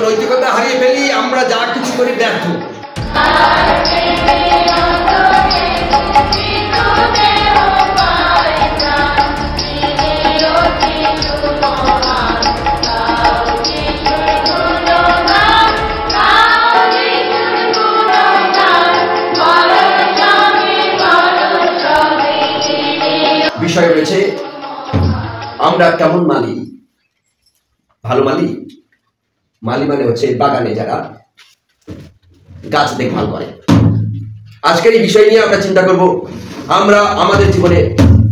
নৈতিকতা হারিয়ে ফেলি, আমরা যা কিছু করি ব্যর্থ। বিষয় রয়েছে আমরা কেমন মালি। ভালো মালি, মালি মানে হচ্ছে বাগানে যারা গাছ দেখভাল করে। আজকের এই বিষয় নিয়ে আমরা চিন্তা করব, আমরা আমাদের জীবনে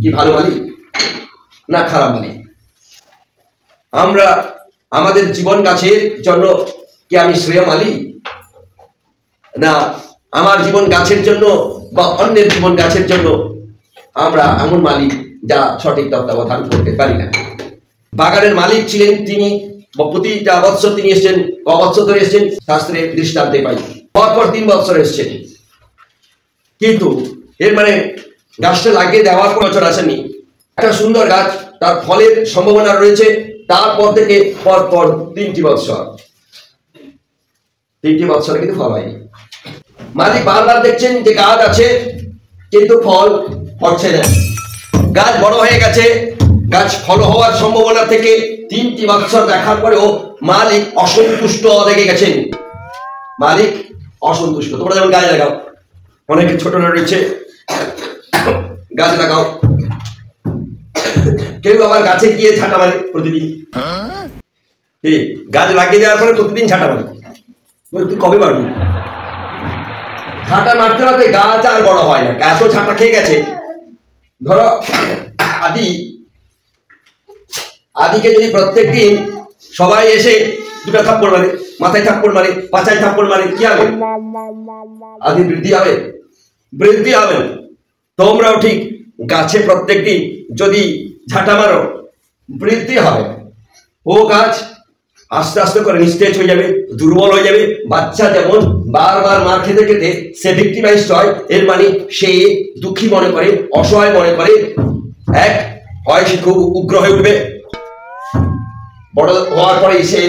কি ভালো মালি না খারাপ মালি। আমরা আমাদের জীবন গাছের জন্য কি আমি শ্রেয় মালি, না আমার জীবন গাছের জন্য বা অন্যের জীবন গাছের জন্য আমরা এমন মালিক যা সঠিক তত্ত্বাবধান করতে পারি না। বাগানের মালিক ছিলেন তিনি, প্রতিটা বৎসর তিনি এসছেন। ক বৎসর ধরে এসছেন শাস্ত্রে দৃষ্টান্তে পাই, পরপর 3 বৎসর এসছেন। কিন্তু এর মানে গাছটা লাগিয়ে দেওয়ার পর বছর আসেনি। একটা সুন্দর গাছ, তার ফলের সম্ভাবনা রয়েছে, তারপর থেকে পরপর 3টি বৎসর, 3টি বৎসরে কিন্তু ফল হয়নি। মালিক বারবার দেখছেন যে গাছ আছে কিন্তু ফল হচ্ছে না। গাছ বড় হয়ে গেছে, গাছ ফল হওয়ার সম্ভাবনা থেকে 3টি বৎসর দেখার পরেও মালিক অসন্তুষ্ট রেগে গেছেন। মালিক অসন্তুষ্ট। তোমরা যেমন গাছ লাগাও, অনেকে ছোট রয়েছে গাছ লাগাও, কেউ আবার গাছে গিয়ে ছাটা মারে প্রতিদিন। গাছ লাগিয়ে দেওয়ার পরে প্রতিদিন ছাটা মারে, তুই কবে পারবি? ছাটা মারতে মারতে গাছ আর বড় হয় না, গাছও ছাটা খেয়ে গেছে। ধরো আদিকে যদি প্রত্যেক দিন সবাই এসে 2টা থাপ্পড় মারে, মাথায় থাপ্পড় মারে, পাছায় থাপ্পড় মারে, কি হবে? আদি বৃদ্ধি হবে? বৃদ্ধি হবে না। তোমরাও ঠিক গাছে প্রত্যেক দিন যদি ঝাঁটা মারো, বৃদ্ধি হবে। ও গাছ আস্তে আস্তে করে নিস্তেজ হয়ে যাবে, দুর্বল হয়ে যাবে। বাচ্চা যেমন বারবার মার খেতে খেতে সে ভিক্টিমাইজড হয়, এর মানে সে দুঃখী মনে করে, অসহায় মনে করে। এক হয় সে খুব উগ্র হয়ে উঠবে, বড় হওয়ার পরে সে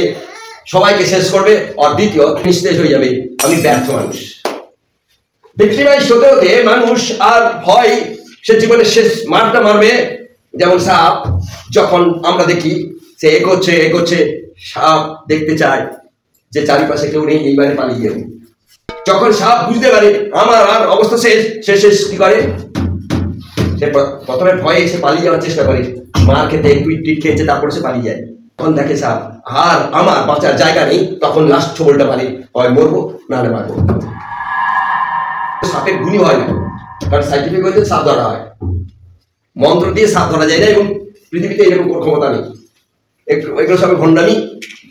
সবাইকে শেষ করবে, আর দ্বিতীয় নিস্তেজ হয়ে যাবে, আমি ব্যর্থ মানুষ। ভিক্টিমাইজ হতে হতে মানুষ আর ভয়, সে জীবনের শেষ মারটা মারবে। যেমন সাপ, যখন আমরা দেখি সে এগোচ্ছে, সাপ দেখতে চায় যে চারিপাশে কেউ নেই, এইবারে পালিয়ে যাবে। যখন সাপ বুঝতে পারে আমার আর অবস্থা শেষ, সে শেষ কি করে? সে প্রথমে ভয়ে সে পালিয়ে যাওয়ার চেষ্টা করে, মার খেতে একটু ইট খেয়েছে, তারপরে সে পালিয়ে যায়। তখন দেখে সাপ আর আমার বাঁচার জায়গা নেই, তখন লাস্ট ছবলটা মারে, হয় মরবো না মারবো। সাপের গুণী হয় না, কারণ সাইন্টিফিক হয়েছে সাপ ধরা হয়, মন্ত্র দিয়ে সাপ ধরা যায় না, এবং পৃথিবীতে এরকম কোনো ক্ষমতা নেই। এগুলো সব ভণ্ডামি,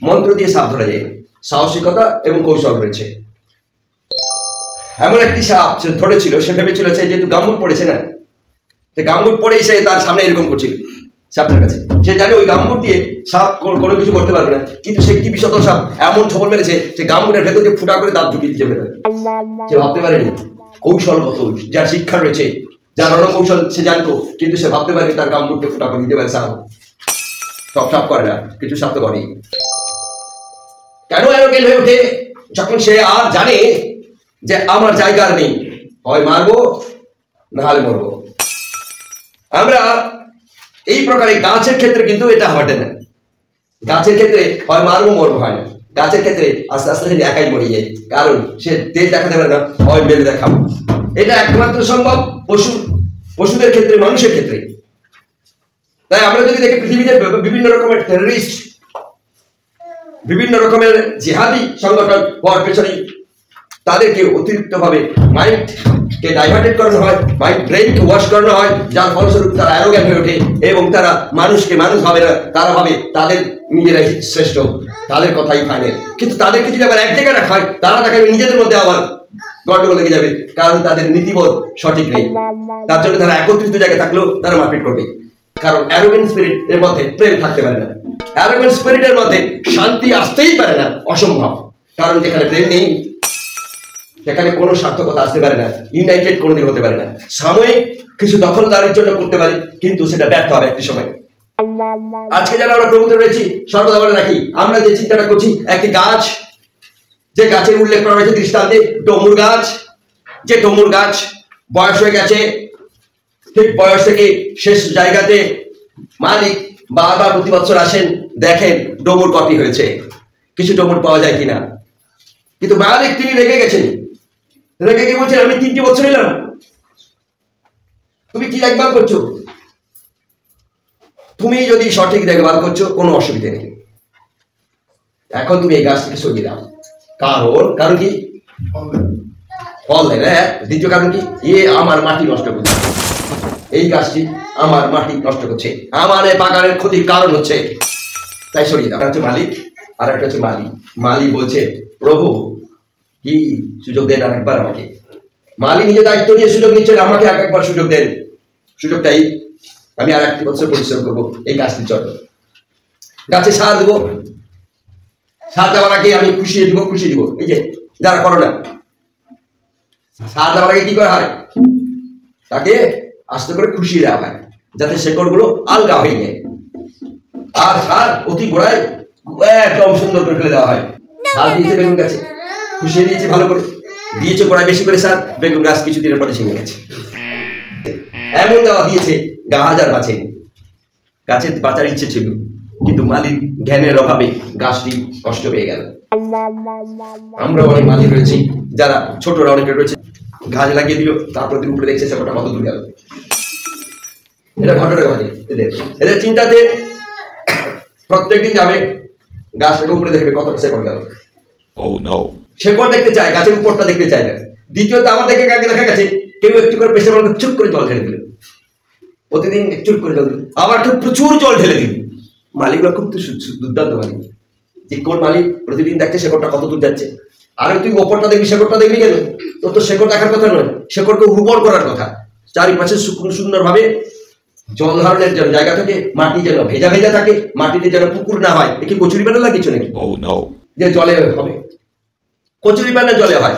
মন্ত্র দিয়ে সাপ ধরা যায় না। সাহসিকতা এবং কৌশল রয়েছে। এমন একটি সাপ সে ধরেছিল, সে ভেবেছিল সে যেহেতু গাম্বুট পড়েছে না, সে গাম্বুট পড়েই সে তার সামনে এরকম করছিল সাপটার কাছে। সে জানে ওই গাম্বুট দিয়ে সাপ কোনো কিছু করতে পারবে না, কিন্তু সে কি বিশত সাপ এমন ছবল মেরেছে, সে গাম্বুটের ভেতর দিয়ে ফুটা করে দাঁত ঢুকিয়ে দিতে পারে। সে ভাবতে পারেনি কৌশলগত, যার শিক্ষা রয়েছে, যার রণকৌশল সে জানতো, কিন্তু সে ভাবতে পারে তার গাম্বুটকে ফুটা করে দিতে পারে সাপ। সব সাপ করে না, কিছু সাপ তো করেই। কেন অ্যারোগেন্ট হয়ে ওঠে? যখন সে আর জানে যে আমার জায়গা নেই, হয় মারবো না হলে মরবো। আমরা এই প্রকারে গাছের ক্ষেত্রে কিন্তু এটা ঘটে না। গাছের ক্ষেত্রে হয় মারবো মরবো হয় না। গাছের ক্ষেত্রে আস্তে আস্তে সে একাই মরে যায়, কারণ সে তেজ দেখাতে পারে না, হয় মেলে দেখাবো। এটা একমাত্র সম্ভব পশুদের ক্ষেত্রে, মানুষের ক্ষেত্রে। তাই আমরা যদি দেখি পৃথিবীতে বিভিন্ন রকমের টেররিস্ট, বিভিন্ন রকমের জিহাদি সংগঠন হওয়ার পেছনে তাদেরকে অতিরিক্ত ভাবে মাইন্ডকে ডাইভার্টেড করানো হয়, মাইন্ড ব্রেইনকে ওয়াশ করানো হয়, যার ফলস্বরূপ তারা অ্যারোগ্যান্ট হয়ে ওঠে এবং তারা মানুষকে মানুষ ভাবে না। তারা ভাবে তাদের নিজেরাই শ্রেষ্ঠ, তাদের কথাই ফাইনাল। কিন্তু তাদেরকে যদি আবার এক জায়গায় রাখা হয়, তারা দেখাবে নিজেদের মধ্যে আবার গন্ডগোল লেগে যাবে, কারণ তাদের নীতিবোধ সঠিক নেই। তার জন্য তারা একত্রিত জায়গায় থাকলেও তারা মারপিট করবে, কারণ অ্যারোগেন্ট স্পিরিট এর মধ্যে প্রেম থাকতে পারে না। অ্যারোগেন্ট স্পিরিটের মধ্যে শান্তি আসতেই পারে না, অসম্ভব। কারণ যেখানে প্রেম নেই সেখানে কোনো সার্থকতা আসতে পারে না, ইউনাইটেড কোনোদিন হতে পারে না। সাময়িক কিছু দখলদারির জন্য করতে পারে, কিন্তু সেটা ব্যর্থ হবে একটি সময়। আজকে যারা আমরা প্রভুতে রয়েছি সর্বদা বলে রাখি, আমরা যে চিন্তাটা করছি, একটি গাছ, যে গাছের উল্লেখ করা হয়েছে দৃষ্টান্তে, ডমুর গাছ, যে ডমুর গাছ বয়স হয়ে গেছে, ঠিক বয়স থেকে শেষ জায়গাতে মালিক বারবার প্রতি বছর আসেন, দেখেন ডমুর কপি হয়েছে, কিছু ডমুর পাওয়া যায় কিনা। কিন্তু মালিক তিনি রেগে গেছেন, রেগে গিয়ে বলছেন, আমি 3টি বছর এলাম, তুমি কি দেখভাল করছো? তুমি যদি সঠিক দেখভাল করছো কোনো অসুবিধা নেই, এখন তুমি এই গাছটিকে সরিয়ে দাও। কারণ কি? ফল দেয় না। দ্বিতীয় কারণ কি? আমার মাটি নষ্ট করছে, এই গাছটি আমার মাটি নষ্ট করছে, আমার এই বাগানের ক্ষতির কারণ হচ্ছে, তাই সরিয়ে দাও। হচ্ছে মালিক, আর একটা হচ্ছে মালি। মালি বলছে, প্রভু কি সুযোগ দেন আরেকবার আমাকে। মালি নিজে দায়িত্ব নিয়ে সুযোগ নিচ্ছেন, আমাকে একবার সুযোগ দেন, সুযোগটাই আমি আর 1 বছর পরিশ্রম করবো এই গাছটির জন্য, গাছে সার দেবো, সার দেওয়ার আগে আমি খুশিয়ে দিব। এই যে যারা করো না, সার দেওয়ার আগে কি করা হয়? তাকে আস্তে করে খুশিয়ে দেওয়া হয়, যাতে শেকড় গুলো আলগা হয়ে যায়, আর সার অতি গোড়ায় একদম সুন্দর করে ফেলে দেওয়া হয়। সার দিয়েছে বেগুন গাছে, খুশিয়ে দিয়েছে, ভালো করে দিয়েছে, গোড়ায় বেশি করে সার, বেগুন গাছ কিছুদিনের পরে ছিঁড়ে গেছে। এমন দেওয়া দিয়েছে গাছ আর বাঁচেনি, গাছের বাঁচার ইচ্ছে ছিল, কিন্তু মালিক জ্ঞানের অভাবে গাছটি কষ্ট পেয়ে গেল। আমরা অনেক মালিক রয়েছি, যারা ছোটরা অনেকে রয়েছে, গাছ লাগিয়ে দিল, তারপর দিন উপরে দেখছে সেটা কত দূর গেল। এটা ঘটনা ঘটে এদের চিন্তাতে, প্রত্যেকদিন যাবে গাছটাকে উপরে দেখবে কতটা শেকড় গেল। শেকড় দেখতে চায়, গাছের উপরটা দেখতে চায় না। দ্বিতীয়ত আমার দেখা গেছে কেউ একটু করে প্রেশার মধ্যে চুপ করে জল ঢেলে দিল, প্রতিদিন চুপ করে জল দিল, আবার কেউ প্রচুর জল ঢেলে দিল। মালিকরা খুব দুর্দান্ত মালিক, যে কোন মালিক প্রতিদিন দেখছে শেকড়টা কত দূর যাচ্ছে। আর তুই ওপরটা দেখবি, শেকড়টা দেখবি কেন? তোর তো শেকড় দেখার কথা নয়, শেকড়কে উর্বর করার কথা। চারিপাশে সুন্দর ভাবে জল ধারণের জন্য জায়গা থাকে, মাটি যেন ভেজা ভেজা থাকে, মাটিতে যেন পুকুর না হয়। একে কচুরি পানা লাগিয়েছ নাকি যে জলে হবে? কচুরি পানা জলে হয়,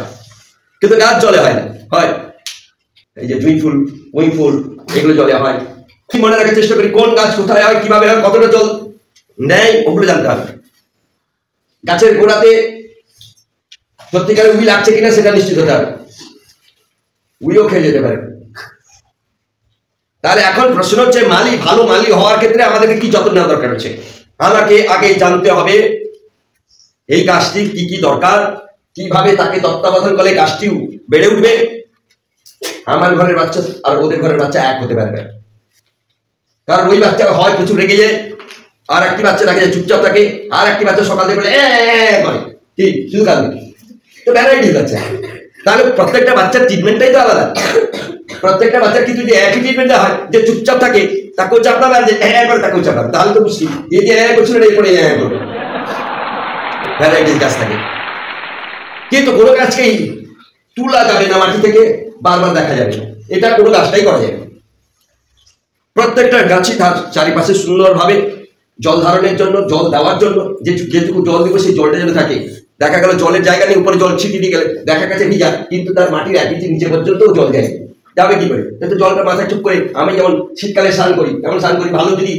কিন্তু গাছ জলে হয় না। হয় এই যে জুঁই ফুল, ওই ফুল, এগুলো জলে হয়। মনে রাখার চেষ্টা করি কোন গাছ কোথায় হয়, কিভাবে হয়, কতটা জল নেয়, ওগুলো জানতে হবে। গাছের গোড়াতে সত্যিকারে উই লাগছে কিনা সেটা নিশ্চিত হতে হবে, উইও খেয়ে যেতে পারে। তাহলে এখন প্রশ্ন হচ্ছে, ভালো মালি হওয়ার ক্ষেত্রে আমাদেরকে কি যত্ন নেওয়া দরকার হচ্ছে? আমাকে আগে জানতে হবে এই গাছটি কি কি দরকার, কিভাবে তাকে তত্ত্বাবধান করলে গাছটি বেড়ে উঠবে। আমার ঘরের বাচ্চা আর ওদের ঘরের বাচ্চা এক হতে পারবে, কারণ ওই বাচ্চা হয় প্রচুর রেগে যায়, আর একটি বাচ্চা থাকে চুপচাপ থাকে, আর একটি বাচ্চা সকাল থেকে বলে করে কি শুধু কাঁদবে। তো ভ্যারাইটি বাচ্চা, তাহলে প্রত্যেকটা বাচ্চার ট্রিটমেন্টটাই তো আলাদা। প্রত্যেকটা বাচ্চার কিন্তু যে একই ট্রিটমেন্টটা হয়, যে চুপচাপ থাকে তাকেও চাপড়াবে, আর যে করে তাকেও চাপড়াবে, তাহলে তো মুশকিল। এই যে করছিল এরপরে করবে, ভ্যারাইটিস গাছ থাকে। কিন্তু কোনো গাছকেই তুলা যাবে না মাটি থেকে, বারবার দেখা যাবে না, এটা কোনো গাছটাই করা যাবে। প্রত্যেকটা গাছই তার চারিপাশে সুন্দরভাবে জল ধারণের জন্য, জল দেওয়ার জন্য, যেটুকু জল দিব সেই জলটা যেন থাকে। দেখা গেল জলের জায়গা নেই, উপরে জল ছিটিয়ে দিয়ে গেলে দেখা গেছে ভিজা, কিন্তু তার মাটির 1 ইঞ্চি নিচে পর্যন্ত জল দেয়, যাবে কি করে? কিন্তু জলটা মাথায় চুপ করে, আমি যেমন শীতকালে স্নান করি এমন স্নান করি। ভালো যদি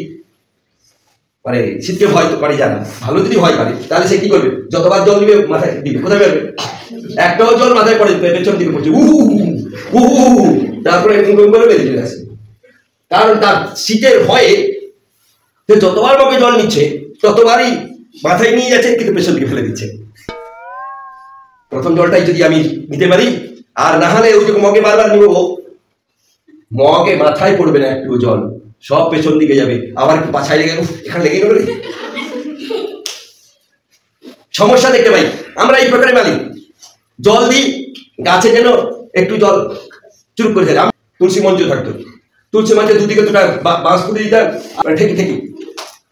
মানে শীতকে ভয় তো করে জানা, ভালো যদি ভয় পারে তাহলে সে কি করবে? যতবার জল দিবে মাথায় দিবে, কোথায় বেরবে? একটাও জল মাথায় পড়ে পেছন দিকে পড়ছে, তারপরে বেরিয়ে চলে আসে। কারণ তার শীতের ভয়ে যতবার মগে জল নিচ্ছে ততবারই মাথায় নিয়ে যাচ্ছে, কিন্তু পেছন দিকে ফেলে দিচ্ছে। প্রথম জলটাই যদি আমি নিতে পারি, আর না হলে ওই যে মগে বারবার নিব, মগে মাথায় পড়বে না একটু জল, সব পেছন দিকে যাবে, আবার একটু পাছায় লেগে এখানে লেগে গেল। সমস্যা দেখতে পাই আমরা এই প্রকারে মালিক, জল দিই গাছে যেন একটু জল চুপ করে যায়। তুলসী মঞ্চ থাকতো, তুলসী মঞ্চে দুদিকে দুটা বাঁশ পুঁতে দিতাম,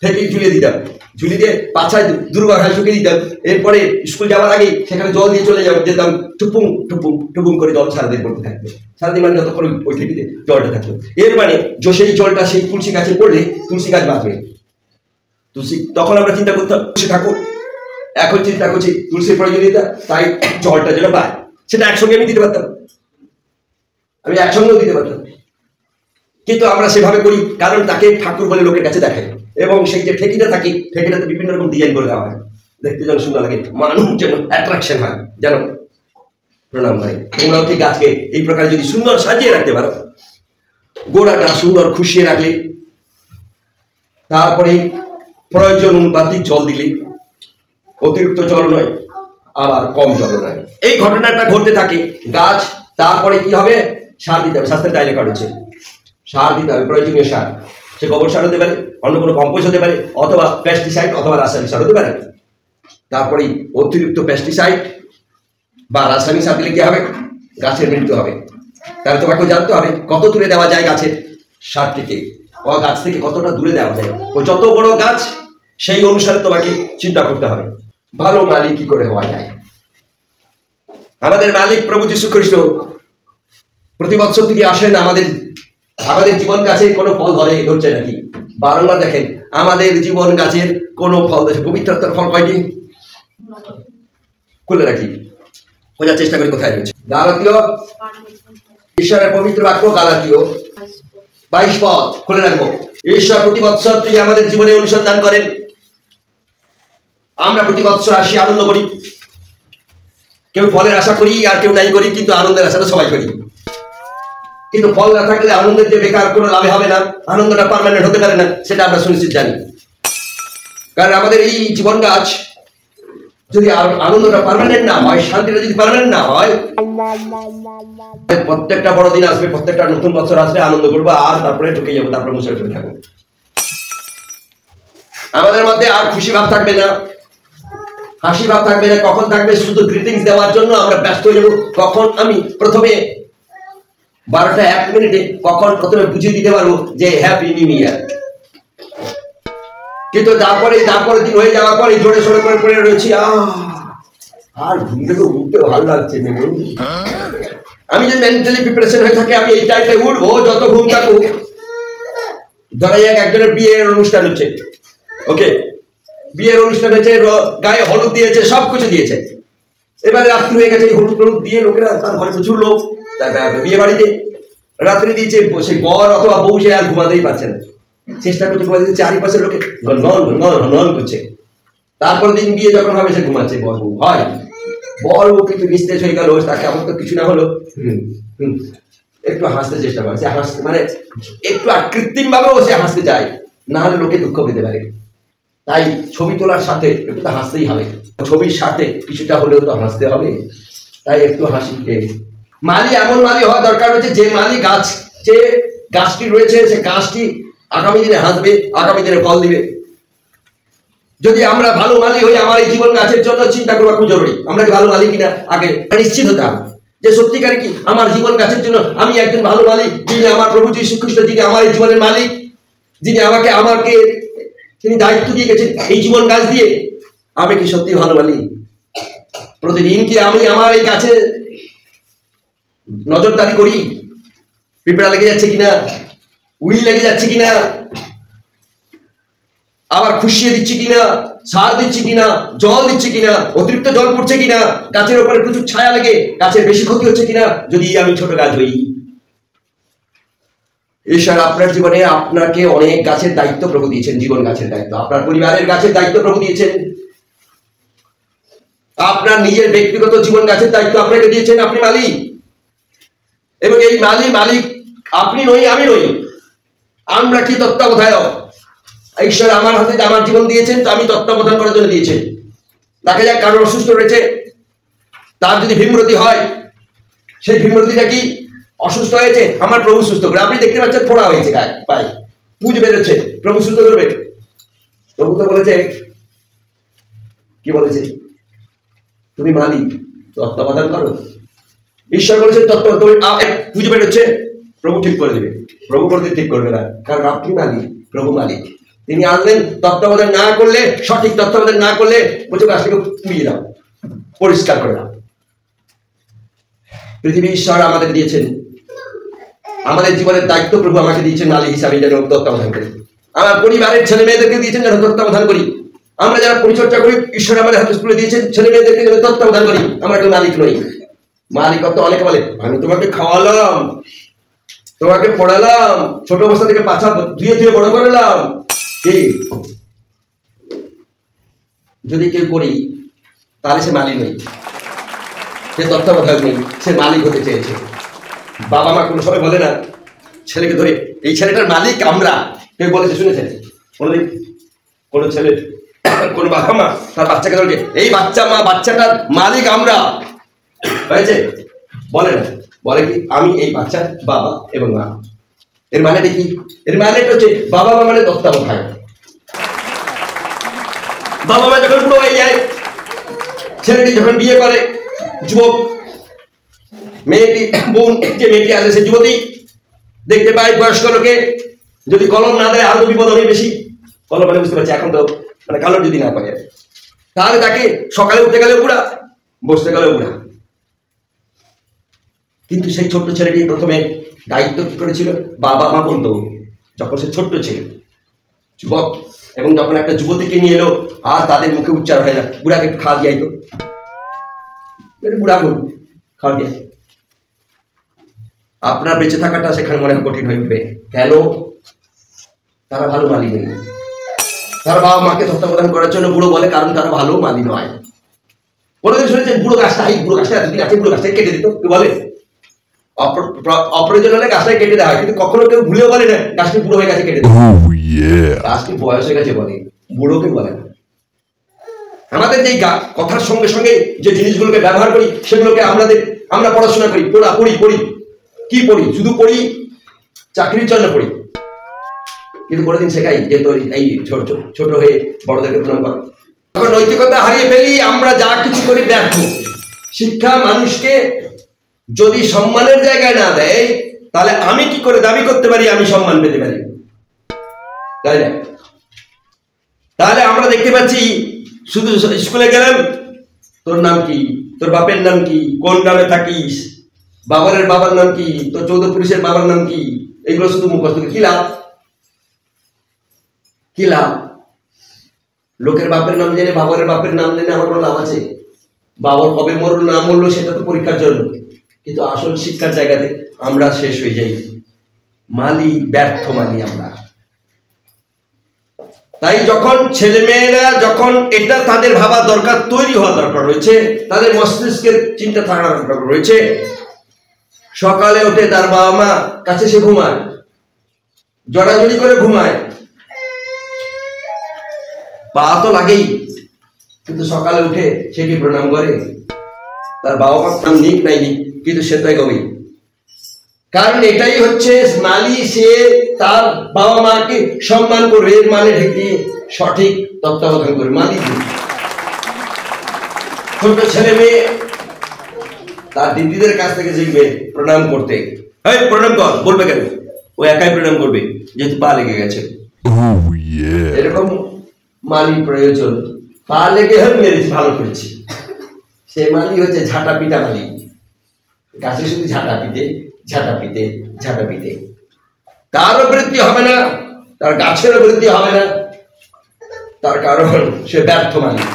ঠেকি ঝুলিয়ে দিতাম, ঝুলি দিয়ে পাছায় দুর্বাঘায় শুকিয়ে দিতাম। এরপরে স্কুল যাওয়ার আগে সেখানে জল দিয়ে চলে যেতাম, টুপুং টুপুং টুপুং করে জল সারাদিন পড়তে থাকবে, সারাদিন মানে যতক্ষণ ওই ঠেকিতে জলটা থাকতো। এর মানে সেই জলটা সেই তুলসী গাছে পড়লে তুলসী গাছ বাঁচবে। তুলসী তখন আমরা চিন্তা করতাম তুলসী ঠাকুর, এখন চিন্তা করছি তুলসীর প্রয়োজনীয়তা, তাই জলটা যেন পায়। সেটা একসঙ্গে আমি দিতে পারতাম, একসঙ্গেও দিতে পারতাম, কিন্তু আমরা সেভাবে করি কারণ তাকে ঠাকুর বলে লোকের কাছে দেখাই। এবং সেই যে ঠেকিটা থাকে, ঠেকিটাতে বিভিন্ন রকম ডিজাইন করে দেওয়া হয়, দেখতে যেন সুন্দর লাগে, মানুষ যেন অ্যাট্রাকশন হয়, যেন প্রণাম করে। তোমরাও ঠিক গাছকে এই প্রকার যদি সুন্দর সাজিয়ে রাখতে পারো, গোড়াটা সুন্দর খুশিয়ে রাখলে, তারপরে প্রয়োজন অনুপাতিক জল দিলে, অতিরিক্ত জল নয় আবার কম জল নয়, এই ঘটনাটা ঘটতে থাকে গাছ তারপরে কি হবে, সার দিতে হবে। শাস্ত্রের তাই লেখা রয়েছে সার দিতে হবে, প্রয়োজনীয় সার, সে গোবর সার হতে পারে, অন্য কোনো কম্পোস্ট হতে পারে, অথবা পেস্টিসাইড অথবা রাসায়নিক সার হতে পারে। তারপরে অতিরিক্ত পেস্টিসাইড বা রাসায়নিক সার দিলে কি হবে, গাছের মৃত্যু হবে। তাহলে তোমাকে জানতে হবে কত দূরে দেওয়া যায় গাছের সার থেকে, গাছ থেকে কতটা দূরে দেওয়া যায়। ও যত বড় গাছ সেই অনুসারে তোমাকে চিন্তা করতে হবে। ভালো মালিক কি করে হওয়া যায়? আমাদের মালিক প্রভু যীশু খ্রিস্ট প্রতি বছর থেকে আসেন, আমাদের জীবন গাছের কোনো ফল ধরছে নাকি? বারংবার দেখেন আমাদের জীবন গাছের কোনো ফল ধরছে। পবিত্রতার ফল কয়টি? খুলে রাখি, খোঁজার চেষ্টা করি কোথায় রয়েছে। গালাতীয়, ঈশ্বরের পবিত্র বাক্য গালাতীয় 22 পদ খুলে রাখবো। ঈশ্বর প্রতি বৎসর থেকে আমাদের জীবনে অনুসন্ধান করেন। আমরা প্রতি বৎসর আসি, আনন্দ করি, কেউ ফলের আশা করি আর কেউ নাই করি, কিন্তু আনন্দের আশাটা সবাই করি। কিন্তু ফল না থাকলে আনন্দের যে বেকার কোনো লাভে হবে না, আনন্দটা পার্মানেন্ট হতে পারে না, সেটা আমরা সুনিশ্চিত জানি। কারণ আমাদের এই জীবন গাছ যদি আনন্দটা পার্মানেন্ট না হয়, শান্তিটা যদি পার্মানেন্ট না হয়, প্রত্যেকটা বড়দিন আসবে, প্রত্যেকটা নতুন বছর আসবে, আনন্দ করবো আর তারপরে ঢুকে যাবো, তারপরে মুশারি করে থাকবো। আমাদের মধ্যে আর খুশি ভাব থাকবে না, হাসি ভাব থাকবে না। কখন থাকবে? শুধু গ্রিটিংস দেওয়ার জন্য আমরা ব্যস্ত হয়ে যাবো। কখন আমি প্রথমে 12টা 1 মিনিটে কখন প্রথমে বুঝিয়ে দিতে পারবো যে হ্যাপি নিউ ইয়ার, কিন্তু তারপরে দিন হয়ে যাওয়ার পরে জোরে সোরে করে পড়ে রয়েছি, আর ঘুম থেকে উঠতে ভালো লাগছে। আমি যদি মেন্টালি প্রিপারেশন হয়ে থাকে, আমি এই টাইমে উঠবো, যত ঘুম থাকুক। ধরা যাক একজনের বিয়ের অনুষ্ঠান হচ্ছে, ওকে, বিয়ের অনুষ্ঠান হয়েছে, গায়ে হলুদ দিয়েছে, সবকিছু দিয়েছে। এবারে রাত্রি হয়ে গেছে, হলুদ টলুদ দিয়ে লোকেরা, তার ঘরে প্রচুর লোক, বিয়ে বাড়িতে রাত্রি দিয়েছে, সেই বর অথবা বউ সে আর ঘুমাতেই পারছে না, চেষ্টা করছে ঘুমাতে, চারিপাশের লোকে নন করছে। তারপর দিন বিয়ে যখন হবে, সে ঘুমাচ্ছে, বর বউ হয়, বর বউ কিন্তু নিস্তেজ হয়ে গেল, তাকে আমার তো কিছু না হলো, একটু হাসতে চেষ্টা করে, সে হাসতে মানে একটু কৃত্রিম ভাবেও সে হাসতে চায়, না হলে লোকে দুঃখ পেতে পারে। তাই ছবি তোলার সাথে একটু তো হাসতেই হবে, ছবির সাথে কিছুটা হলেও তো হাসতে হবে, তাই একটু হাসি। মালি এমন মালি হওয়া দরকার রয়েছে, যে মালি যে গাছটি রয়েছে, সে গাছটি আগামী দিনে হাসবে, আগামী দিনে ফল দিবে। যদি আমরা ভালো মালি হই, আমার এই জীবন গাছের জন্য চিন্তা করা খুব জরুরি। আমরা কি ভালো মালি কিনা আগে নিশ্চিত হতে হবে, যে সত্যিকারে কি আমার জীবন গাছের জন্য আমি একজন ভালো মালিক, যিনি আমার প্রভু যীশু খ্রিস্ট, যিনি আমার এই জীবনের মালিক, যিনি আমাকে তিনি দায়িত্ব দিয়ে গেছেন এই জীবন গাছ দিয়ে। আমি কি সত্যি ভালো মালিক? প্রতিদিন কি আমি আমার এই গাছে নজরদারি করি? পিঁপড়া লেগে যাচ্ছে কিনা, উইল লেগে যাচ্ছে কিনা, আবার খুশিয়ে দিচ্ছি কিনা, সার দিচ্ছি কিনা, জল দিচ্ছি কিনা, অতিরিক্ত জল পড়ছে কিনা, গাছের উপরে প্রচুর ছায়া লেগে গাছের বেশি ক্ষতি হচ্ছে কিনা, যদি আমি ছোট গাছ হই। ঈশ্বর আপনার জীবনে আপনাকে অনেক গাছের দায়িত্ব প্রভু দিয়েছেন, জীবন গাছের দায়িত্ব, আপনার পরিবারের গাছের দায়িত্ব প্রভু দিয়েছেন, আপনার নিজের ব্যক্তিগত জীবন গাছের দায়িত্ব আপনাকে দিয়েছেন। আপনি মালিক, এবং এই মালিক আপনি নই, আমি নই, আমরা কি তত্ত্বাবধায়ক। ঈশ্বর আমার হাতে আমার জীবন দিয়েছেন, তো আমি তত্ত্বাবধান করার জন্য দিয়েছেন। দেখা যাক কারো অসুস্থ রয়েছে, তার যদি ভীমরতি হয়, সেই ভীমরতিটা কি অসুস্থ হয়েছে, আমার প্রভু সুস্থ করে। আপনি দেখতে পাচ্ছেন ফোড়া হয়েছে গায়ে পায়ে, পুজ বেরোচ্ছে, প্রভু সুস্থ করবে। প্রভু তো বলেছে, কি বলেছে? তুমি মালিক, তত্ত্বাবধান করো। ঈশ্বর বলেছে পুজ বেরোচ্ছে, প্রভু ঠিক করে দেবে। প্রভু করতে ঠিক করবে না, কারণ আপনি মালিক, প্রভু মালিক। তিনি আনলেন, তত্ত্বাবধান না করলে, সঠিক তত্ত্বাবধান না করলে বলছে গাছটাকে পুড়িয়ে দাও, পরিষ্কার করে দাও। পৃথিবী ঈশ্বর আমাদের দিয়েছেন, আমাদের জীবনের দায়িত্ব প্রভু আমাকে দিয়েছেন মালিক হিসাবে, যেন তত্ত্বাবধান করি। আমার পরিবারের ছেলে মেয়েদেরকে দিয়েছেন যেন তত্ত্বাবধান করি। আমরা যারা পরিচর্যা করি, ঈশ্বর আমাদের হাতে স্কুলে দিয়েছেন ছেলে মেয়েদেরকে যেন তত্ত্বাবধান করি। আমরা কেউ মালিক নই। মালিকত্ব অনেকে বলে, আমি তোমাকে খাওয়ালাম, তোমাকে পড়ালাম, ছোট অবস্থা থেকে পাছা ধুয়ে বড় করলাম, কি যদি কেউ করি তাহলে সে মালিক নেই, সে তত্ত্বাবধায়ক নেই, সে মালিক হতে চেয়েছে। বাবা মা কোনো সময় বলে না ছেলেকে ধরে এই ছেলেটার মালিক আমরা, কেউ বলেছে শুনেছেন কোনোদিন? কোনো ছেলে কোনো বাবা মা তার বাচ্চাকে ধরে এই বাচ্চাটার মালিক আমরা হয়েছে? বলে না, বলে কি আমি এই বাচ্চার বাবা এবং মা। এর মানেটা কি? এর মানেটা হচ্ছে বাবা মা মানে তত্ত্বাবধায়ক। বাবা মা যখন বুড়ো হয়ে যায়, ছেলেটি যখন বিয়ে করে, যুবক মেয়েটি বোন যে মেয়েটি আছে সে যুবতী দেখতে পায় বয়স্ক লোকে যদি কলম না দেয় আরো বিপদ অনেক বেশি। কলম মানে বুঝতে পারছি এখন তো মানে কালো যদি না পায় তাহলে তাকে সকালে উঠতে গেলে বুড়া, বসতে গেলে বুড়া। কিন্তু সেই ছোট্ট ছেলেটি প্রথমে দায়িত্ব কি করেছিল? বাবা মা বলতো যখন সে ছোট্ট ছিল যুবক, এবং যখন একটা যুবতীকে নিয়ে এলো আর তাদের মুখে উচ্চার হয় না, বুড়াকে একটু খাওয়া দিয়াই তো, বুড়া বলুন খাওয়া দিয়ে। আপনার বেঁচে থাকাটা সেখানে মনে হয় কঠিন হয়ে উঠবে। কেন? তারা ভালো মালি নেই। তারা বাবা মাকে তত্ত্বাবধান করার জন্য বুড়ো বলে, কারণ তারা ভালো মালি নয়। কোনোদিন শুনেছেন বুড়ো গাছটা এতদিন আছে, বুড়ো গাছটা কেটে দিত? কেউ বলে? অপ্রয়োজন হলে গাছটাই কেটে দেওয়া হয়, কিন্তু কখনো কেউ ভুলেও বলে না গাছটি বুড়ো হয়ে গেছে কেটে দেয়। গাছটি বয়স হয়ে গেছে বলে, বুড়োকে বলে না। আমাদের যে কথার সঙ্গে সঙ্গে যে জিনিসগুলোকে ব্যবহার করি সেগুলোকে আমরা পড়াশোনা করি, পড়ি কি পড়ি? শুধু পড়ি, চাকরির জন্য পড়ি, কিন্তু কোনোদিন শেখাই যে তোর এই ছোট হয়ে বড়দেরকে প্রণাম কর। তখন নৈতিকতা হারিয়ে ফেলি, আমরা যা কিছু করি ব্যর্থ। শিক্ষা মানুষকে যদি সম্মানের জায়গায় না দেয় তাহলে আমি কি করে দাবি করতে পারি আমি সম্মান পেতে পারি? তাই না? তাহলে আমরা দেখতে পাচ্ছি শুধু স্কুলে গেলাম, তোর নাম কি, তোর বাপের নাম কি, কোন গ্রামে থাকিস, বাবার নাম কি, তোর 14 পুরুষের বাবার নাম কি, এগুলো শুধু মুখস্থ। কি লাভ? লোকের বাপের নাম জেনে বাপের নাম জেনে আমার কোনো লাভ আছে? বাবার কবে মরল না মরলো সেটা তো পরীক্ষার জন্য, কিন্তু আসল শিক্ষার জায়গাতে আমরা শেষ হয়ে যাই, ব্যর্থ মালি আমরা। তাই যখন ছেলেমেয়েরা যখন এটা তাদের ভাবা দরকার, তৈরি হওয়া দরকার রয়েছে, তাদের মস্তিষ্কের চিন্তা থাকা দরকার রয়েছে। সকালে উঠে তার বাবা মা কাছে সে ঘুমায়, জড়াজড়ি করে ঘুমায়, পা তো লাগেই, কিন্তু সকালে উঠে সে কি প্রণাম করে? তার বাবা মার নাম নিক নাই নিক, কিন্তু সে তাই কবেই। কারণ এটাই হচ্ছে মালি, সে তার বাবা মাকে সম্মান করবে, এর মানে ঠিকই সঠিক তত্ত্বাবধান করবে। মালি ছোট ছেলে মেয়ে তার দিদিদের কাছ থেকে শিখবে প্রণাম করতে। প্রণাম কর বলবে কেন? ও একাই প্রণাম করবে যেহেতু পা লেগে গেছে। এরকম মালি প্রয়োজন। পা লেগে মেরেছি, ভালো করেছি, সে মালি হচ্ছে ঝাঁটা পিটা মালি। গাছে শুধু ঝাঁটা পিটে, তারও বৃদ্ধি হবে না, তার গাছেরও বৃদ্ধি হবে না, তার কারণ সে ব্যর্থ মালিক।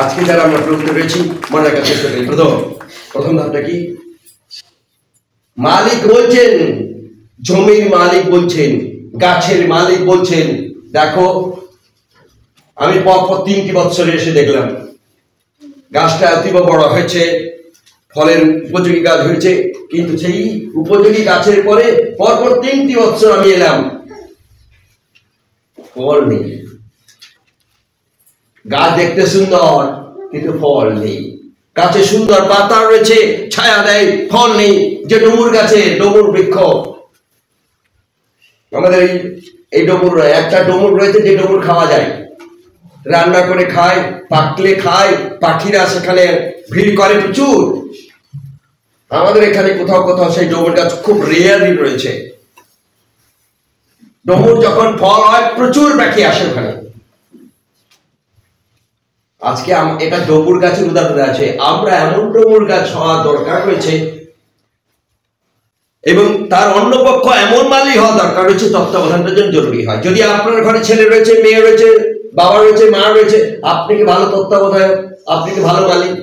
আজকে যারা আমরা প্রবৃত্তি রয়েছি মনে রাখার চেষ্টা করি। প্রথম ধাপটা কি? মালিক বলছেন, জমির মালিক বলছেন, গাছের মালিক বলছেন, দেখো আমি পরপর 3টি বৎসরে এসে দেখলাম গাছটা অতীব বড় হয়েছে, ফলের উপযোগী গাছ হয়েছে, কিন্তু সেই উপযোগী গাছের পরে পরপর 3টি বৎসর আমি এলাম, ফল নেই। গাছ দেখতে সুন্দর কিন্তু ফল নেই। গাছে সুন্দর পাতা রয়েছে, ছায়া দেয়, ফল নেই। যে ডুমুর গাছে, ডুমুর বৃক্ষ, আমাদের এই ডুমুর, একটা ডুমুর রয়েছে যে ডুমুর খাওয়া যায়, রান্না করে খায়, পাকলে খায়, পাখিরা সেখানে ভিড় করে প্রচুর। আমাদের এখানে কোথাও কোথাও সেই ডুমুর গাছ খুব রেয়ারলি রয়েছে। ডুমুর যখন ফল হয় প্রচুর পাখি আসে ওখানে। আজকে এটা ডুমুর গাছের উদাহরণ আছে। আমরা এমন ডুমুর গাছ হওয়া দরকার রয়েছে, এবং তার অন্য পক্ষ এমন মালি হওয়া দরকার রয়েছে, তত্ত্বাবধানটার জন্য জরুরি হয়। যদি আপনার ঘরে ছেলে রয়েছে, মেয়ে রয়েছে, বাবা রয়েছে, মা রয়েছে, আপনি কি ভালো তত্ত্বাবধায়ক? আপনি কি ভালো মালিক?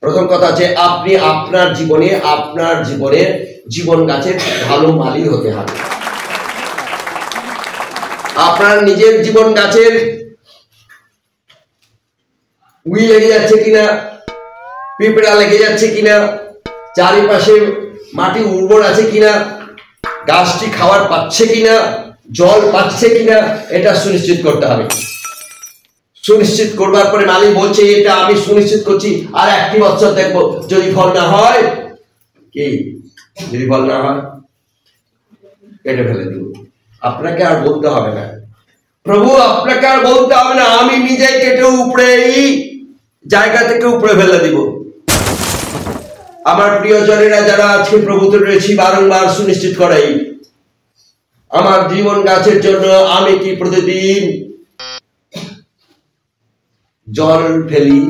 প্রথম কথা আছে আপনি আপনার জীবনে জীবন গাছের ভালো মালিক হতে হবে। আপনার নিজের জীবন গাছের উই লেগে যাচ্ছে কিনা, পিঁপড়া লেগে যাচ্ছে কিনা, চারিপাশে মাটি উর্বর আছে কিনা, গাছটি খাবার পাচ্ছে কিনা, জল পাচ্ছে কিনা, এটা সুনিশ্চিত করতে হবে। সুনিশ্চিত করবার পরে মালিক বলছে এটা আমি সুনিশ্চিত করছি, আর 1 বছর দেখবো, যদি ফল না হয়, কি যদি ফল না হয় কেটে ফেলে দিব। আপনাকে আর বলতে হবে না, প্রভু আপনাকে আর বলতে হবে না, আমি নিজে কেটে উপরে এই জায়গা থেকে উপরে ফেলে দিব। আমার প্রিয়জনেরা যারা আজকে প্রভুতে রয়েছি, বারংবার সুনিশ্চিত করাই আমার জীবন গাছের জন্য আমি কি প্রতিদিন জল ফেলি,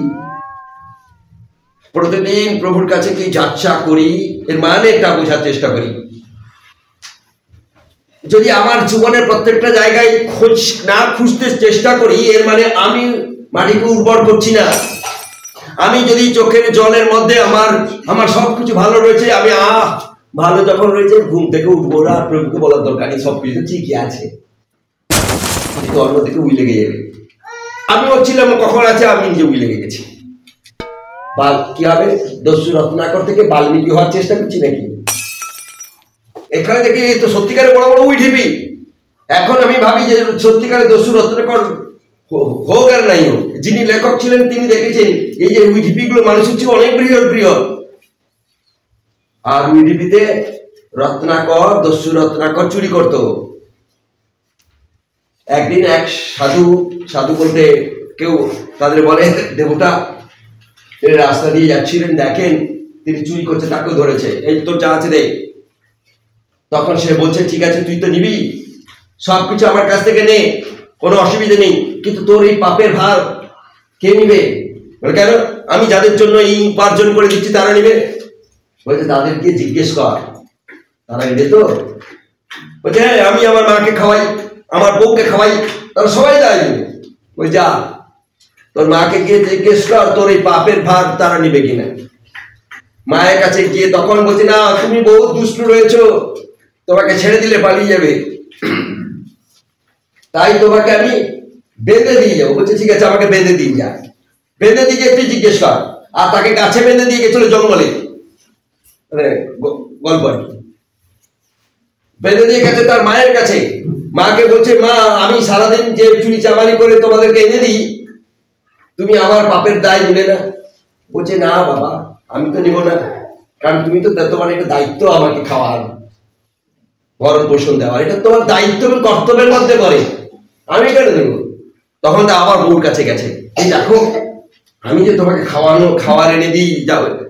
প্রতিদিন প্রভুর কাছে কি যাচ্ছা করি, এর মানে এটা বোঝার চেষ্টা করি। যদি আমার জীবনের প্রত্যেকটা জায়গায় খোঁজ না খুঁজতে চেষ্টা করি, এর মানে আমি মাটিকে উর্বর করছি না। আমি যদি চোখের জলের মধ্যে আমার সবকিছু ভালো রয়েছে, আমি ভালো যখন রয়েছে ঘুম থেকে উঠবো না, প্রভুকে বলার দরকার নেই, সবকিছু ঠিকই আছে, অন্যদিকে উই লেগে যাবে। আমি বলছিলাম কখন আছে, আমি নিজে উই লেগে গেছি। কি হবে, দস্যু রত্নাকর থেকে বাল্মীকি হওয়ার চেষ্টা করছি নাকি? এখানে দেখি তো সত্যিকারে বড় বড় উই ঢিপি। এখন আমি ভাবি যে সত্যিকারে দস্যু রত্নাকর হোক আর নাই হোক, যিনি লেখক ছিলেন তিনি দেখেছেন এই যে উই ঢিপি গুলো মানুষের চেয়ে অনেক বৃহৎ বৃহৎ, আর উই ঢিপিতে দস্যু রত্নাকর চুরি করত। একদিন এক সাধু বলতে কেউ তাদের বলে দেবতা, রাস্তা দিয়ে যাচ্ছিলেন, দেখেন তিনি চুরি করছে, তাকেও ধরেছে, এই তোর যা আছে দেখ। তখন সে বলছে ঠিক আছে, তুই তো নিবি, সবকিছু আমার কাছ থেকে নে, কোনো অসুবিধা নেই, কিন্তু তোর এই পাপের ভার কে নিবে? বলে কেন, আমি যাদের জন্য এই উপার্জন করে দিচ্ছি তারা নিবে। বলছে তাদেরকে জিজ্ঞেস কর, তারা নিবে তো? বলছে হ্যাঁ, আমি আমার মাকে খাওয়াই, আমার বউকে খাওয়াই, তারা সবাই তাই নিবে। ওই যা তোর মাকে গিয়ে জিজ্ঞেস কর তোর এই পাপের ভার তারা নিবে কিনা। মায়ের কাছে গিয়ে তখন বলছে না, তুমি বহুত দুষ্ট রয়েছো, তোমাকে ছেড়ে দিলে পালিয়ে যাবে, তাই তোমাকে আমি বেঁধে দিয়ে যাবো। বলছে ঠিক আছে, আমাকে বেঁধে দিয়ে যা। বেঁধে দিয়ে তুই জিজ্ঞেস কর। আর তাকে গাছে বেঁধে দিয়ে গেছিল জঙ্গলে, গল্প আর কি। বেঁধে দিয়ে গেছে তার মায়ের কাছে, মাকে বলছে মা, আমি সারাদিন যে চুরি চামারি করে তোমাদেরকে এনে দিই, তুমি আমার পাপের দায় নিলে না? বলছে না বাবা, আমি তো নিব না, কারণ তুমি তো তোমার একটা দায়িত্ব আমাকে খাওয়ার, ভরণ পোষণ দেওয়ার, এটা তোমার দায়িত্ব এবং কর্তব্যের মধ্যে পড়ে, আমি কেন দেব? তখন তা আবার বউর কাছে গেছে, এই দেখো আমি যে তোমাকে খাওয়ার এনে দিই,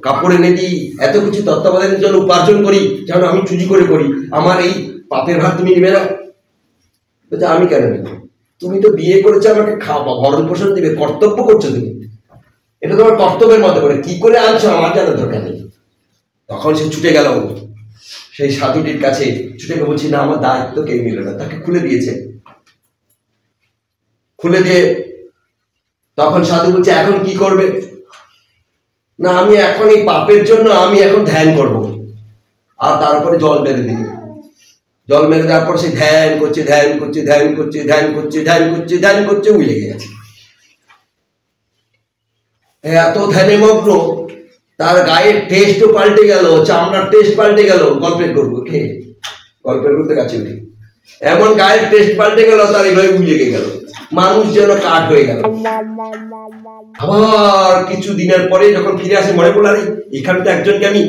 কাপড় এনে দিই, এত কিছু তত্ত্বাবধানের জন্য উপার্জন করি, যেন আমি চুরি করে করি, আমার এই পাপের ভার তুমি নিবে না? বলছে আমি কেন নেব? তুমি তো বিয়ে করেছো, আমাকে ভরণ পোষণ দিবে, কর্তব্য করছো তুমি, এটা তোমার কর্তব্যের মধ্যে পড়ে, কি করে আনছো আমার জানার দরকার নেই। তখন সে ছুটে গেল সেই সাধুটির কাছে, ছুটে গিয়ে বলছি না, আমার দায়িত্ব কেউ নিল না, তাকে খুলে দিয়েছে। খুলে দিয়ে তখন সাধু বলছে এখন কি করবে? না, আমি এখন এই পাপের জন্য আমি এখন ধ্যান করব, আর তারপরে জল মেরে দিবে। জল মেরে দেওয়ার পর সে ধ্যান করছে, ধ্যান করছে, ধ্যান করছে, ধ্যান করছে, ধ্যান করছে, ধ্যান করছে, উই লেগে গেছে। এত ধ্যানে মগ্ন, তার গায়ের টেস্টও পাল্টে গেল, চামড়ার টেস্ট পাল্টে গেল। গল্পের করবো গল্পের করতে কাছে উঠে এমন গায়ের টেস্ট পাল্টে গেল, তার এইভাবে উই লেগে গেল, মানুষ যেন কাঠ হয়ে গেল। আবার কিছু দিনের পরে যখন ফিরে আসে, মনে পড়ল আরে এখানে তো একজনকে আমি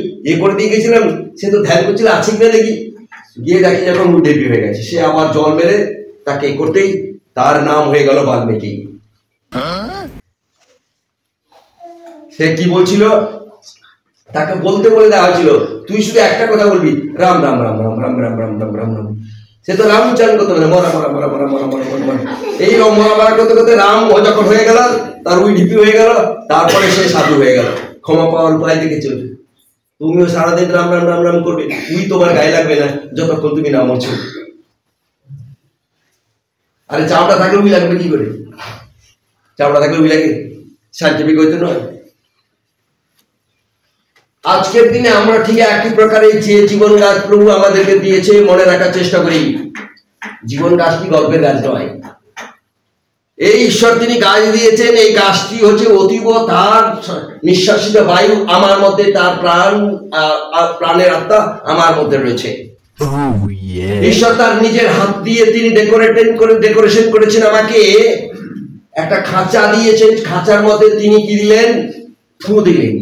করে দিয়ে গেছিলাম, সে তো ধ্যান করছিল, আছে কিনা দেখি। গিয়ে দেখি যখন ডেবি হয়ে গেছে, সে আবার জল মেরে তাকে করতেই তার নাম হয়ে গেল বাল্মীকি। সে কি বলছিল, তাকে বলতে বলে দেওয়া হয়েছিল তুই শুধু একটা কথা বলবি, রাম রাম রাম রাম রাম রাম রাম রাম রাম রাম। সে তো রাম উচ্চারণ করতে পারে, মরা মরা মরা মরা মরা মরা মরা মরা, এই মরা মরা করতে করতে রাম যখন হয়ে গেল, তার উই ঢিপি হয়ে গেল, তারপরে সে সাধু হয়ে গেল, ক্ষমা পাওয়ার উপায় দেখেছিল। তুমিও সারাদিন রাম রাম রাম রাম করবে, উই তোমার গায়ে লাগবে না যতক্ষণ তুমি না মরছো। আরে চামড়া থাকলে উই লাগবে কি করে? চামড়া থাকলে উই লাগে? সাইন্টিফিক হইতে নয়। আজকের দিনে আমরা ঠিক একই প্রকারে যে জীবন গাছ প্রভু আমাদেরকে দিয়েছে মনে রাখার চেষ্টা করি। জীবন গাছটি গল্পের গাছ নয়। এই ঈশ্বর তিনি গাছ দিয়েছেন, এই গাছটি হচ্ছে অতীব তার নিঃশ্বাসিত বায়ু আমার মধ্যে, তার প্রাণের আত্মা আমার মধ্যে রয়েছে। ঈশ্বর তার নিজের হাত দিয়ে তিনি ডেকোরেশন করেছেন, আমাকে একটা খাঁচা দিয়েছেন, খাঁচার মধ্যে তিনি কি দিলেন? ফু দিলেন।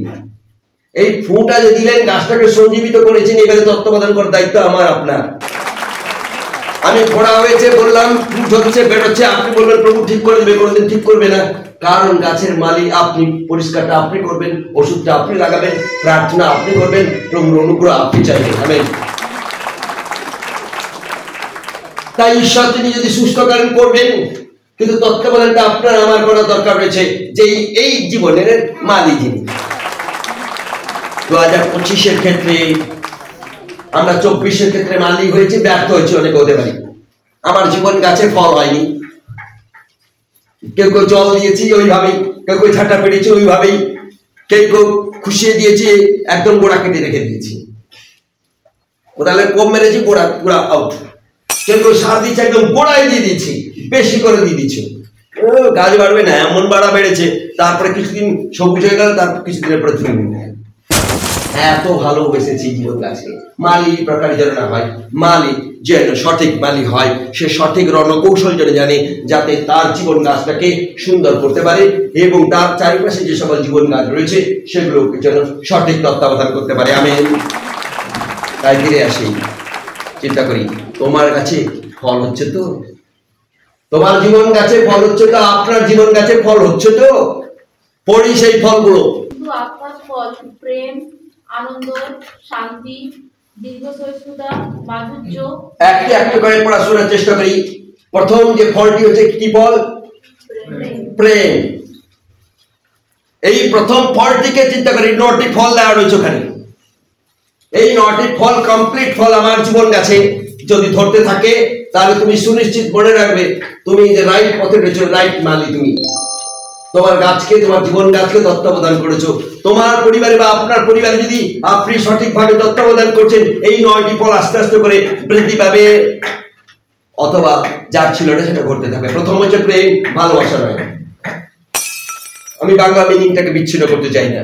এই ফুটা যে দিলেন, গাছটাকে সঞ্জীবিত করেছেন। এবারে তত্ত্বাবধান করার দায়িত্ব আমার আপনার। আমি পড়া হয়েছে, বললাম ফুট হচ্ছে, বেরোচ্ছে, আপনি বলবেন প্রভু ঠিক করে দেবে, কোনোদিন ঠিক করবে না। কারণ গাছের মালিক আপনি, পরিষ্কারটা আপনি করবেন, ওষুধটা আপনি লাগাবেন, প্রার্থনা আপনি করবেন, প্রভুর অনুগ্রহ আপনি চাইবেন। আমেন। তাই ঈশ্বর তিনি যদি সুস্থ করেন করবেন, কিন্তু তত্ত্বাবধানটা আপনার আমার করা দরকার রয়েছে, যে এই জীবনের মালিক যিনি। 2025-এর ক্ষেত্রে আমরা 24-এর ক্ষেত্রে মালিক হয়েছি, ব্যর্থ হয়েছি অনেক হতে পারি। আমার জীবন গাছে ফল হয়নি, কেউ কেউ জল দিয়েছি ওইভাবেই, কেউ কেউ ঝাঁটা পেড়েছি ওইভাবেই, কেউ কেউ খুশিয়ে দিয়েছি, একদম গোড়া কেটে রেখে দিয়েছি, কোদালে কম মেরেছি, গোড়া আউট। কেউ কেউ সার দিয়েছে, একদম গোড়ায় দিয়ে দিচ্ছি, বেশি করে দিয়ে দিচ্ছি, গাছ বাড়বে না, এমন বাড়া বেড়েছে, তারপরে কিছুদিন সবুজ হয়ে গেল, তারপর কিছুদিনের পরে ধুয়ে নিয়ে এত ভালোবেসেছি জীবন গাছে। মালি প্রকার যেন না হয়, মালি যেন সঠিক মালি হয়, সে সঠিক রণকৌশল যেন জানে, যাতে তার জীবন গাছটাকে সুন্দর করতে পারে এবং তার চারিপাশে যে সকল জীবন গাছ রয়েছে সেগুলোকে যেন সঠিক তত্ত্বাবধান করতে পারে। আমি তাই ফিরে আসি, চিন্তা করি, তোমার কাছে ফল হচ্ছে তো? তোমার জীবন গাছে ফল হচ্ছে তো? আপনার জীবন গাছে ফল হচ্ছে তো? পড়ি সেই ফলগুলো। আপনার ফল প্রেম, আনন্দ, শান্তি, দীর্ঘসহিষ্ণুতা, মাধুর্য। একটা একটা করে পড়াশোনার চেষ্টা করি। প্রথম যে ফলটি হচ্ছে কি ফল? প্রেম। এই প্রথম ফলটিকে চিন্তা করি, 9টি ফল দেওয়া রয়েছে ওখানে। এই 9টি ফল কমপ্লিট ফল আমার জীবন গাছে যদি ধরতে থাকে, তাহলে তুমি সুনিশ্চিত মনে রাখবে তুমি যে রাইট পথে রয়েছো, রাইট মালি তুমি। তোমার গাছকে, তোমার জীবন গাছকে তত্ত্বাবধান করেছো। তোমার পরিবারে বা আপনার পরিবারে যদি আপনি সঠিকভাবে তত্ত্বাবধান করছেন, এই 9টি ফল আস্তে আস্তে করে বৃদ্ধি পাবে, অথবা যার ছিল না সেটা ঘটতে থাকবে। প্রথম হচ্ছে প্রেম, ভালোবাসা নয়। আমি বাংলা মিনিংটাকে বিচ্ছিন্ন করতে চাই না।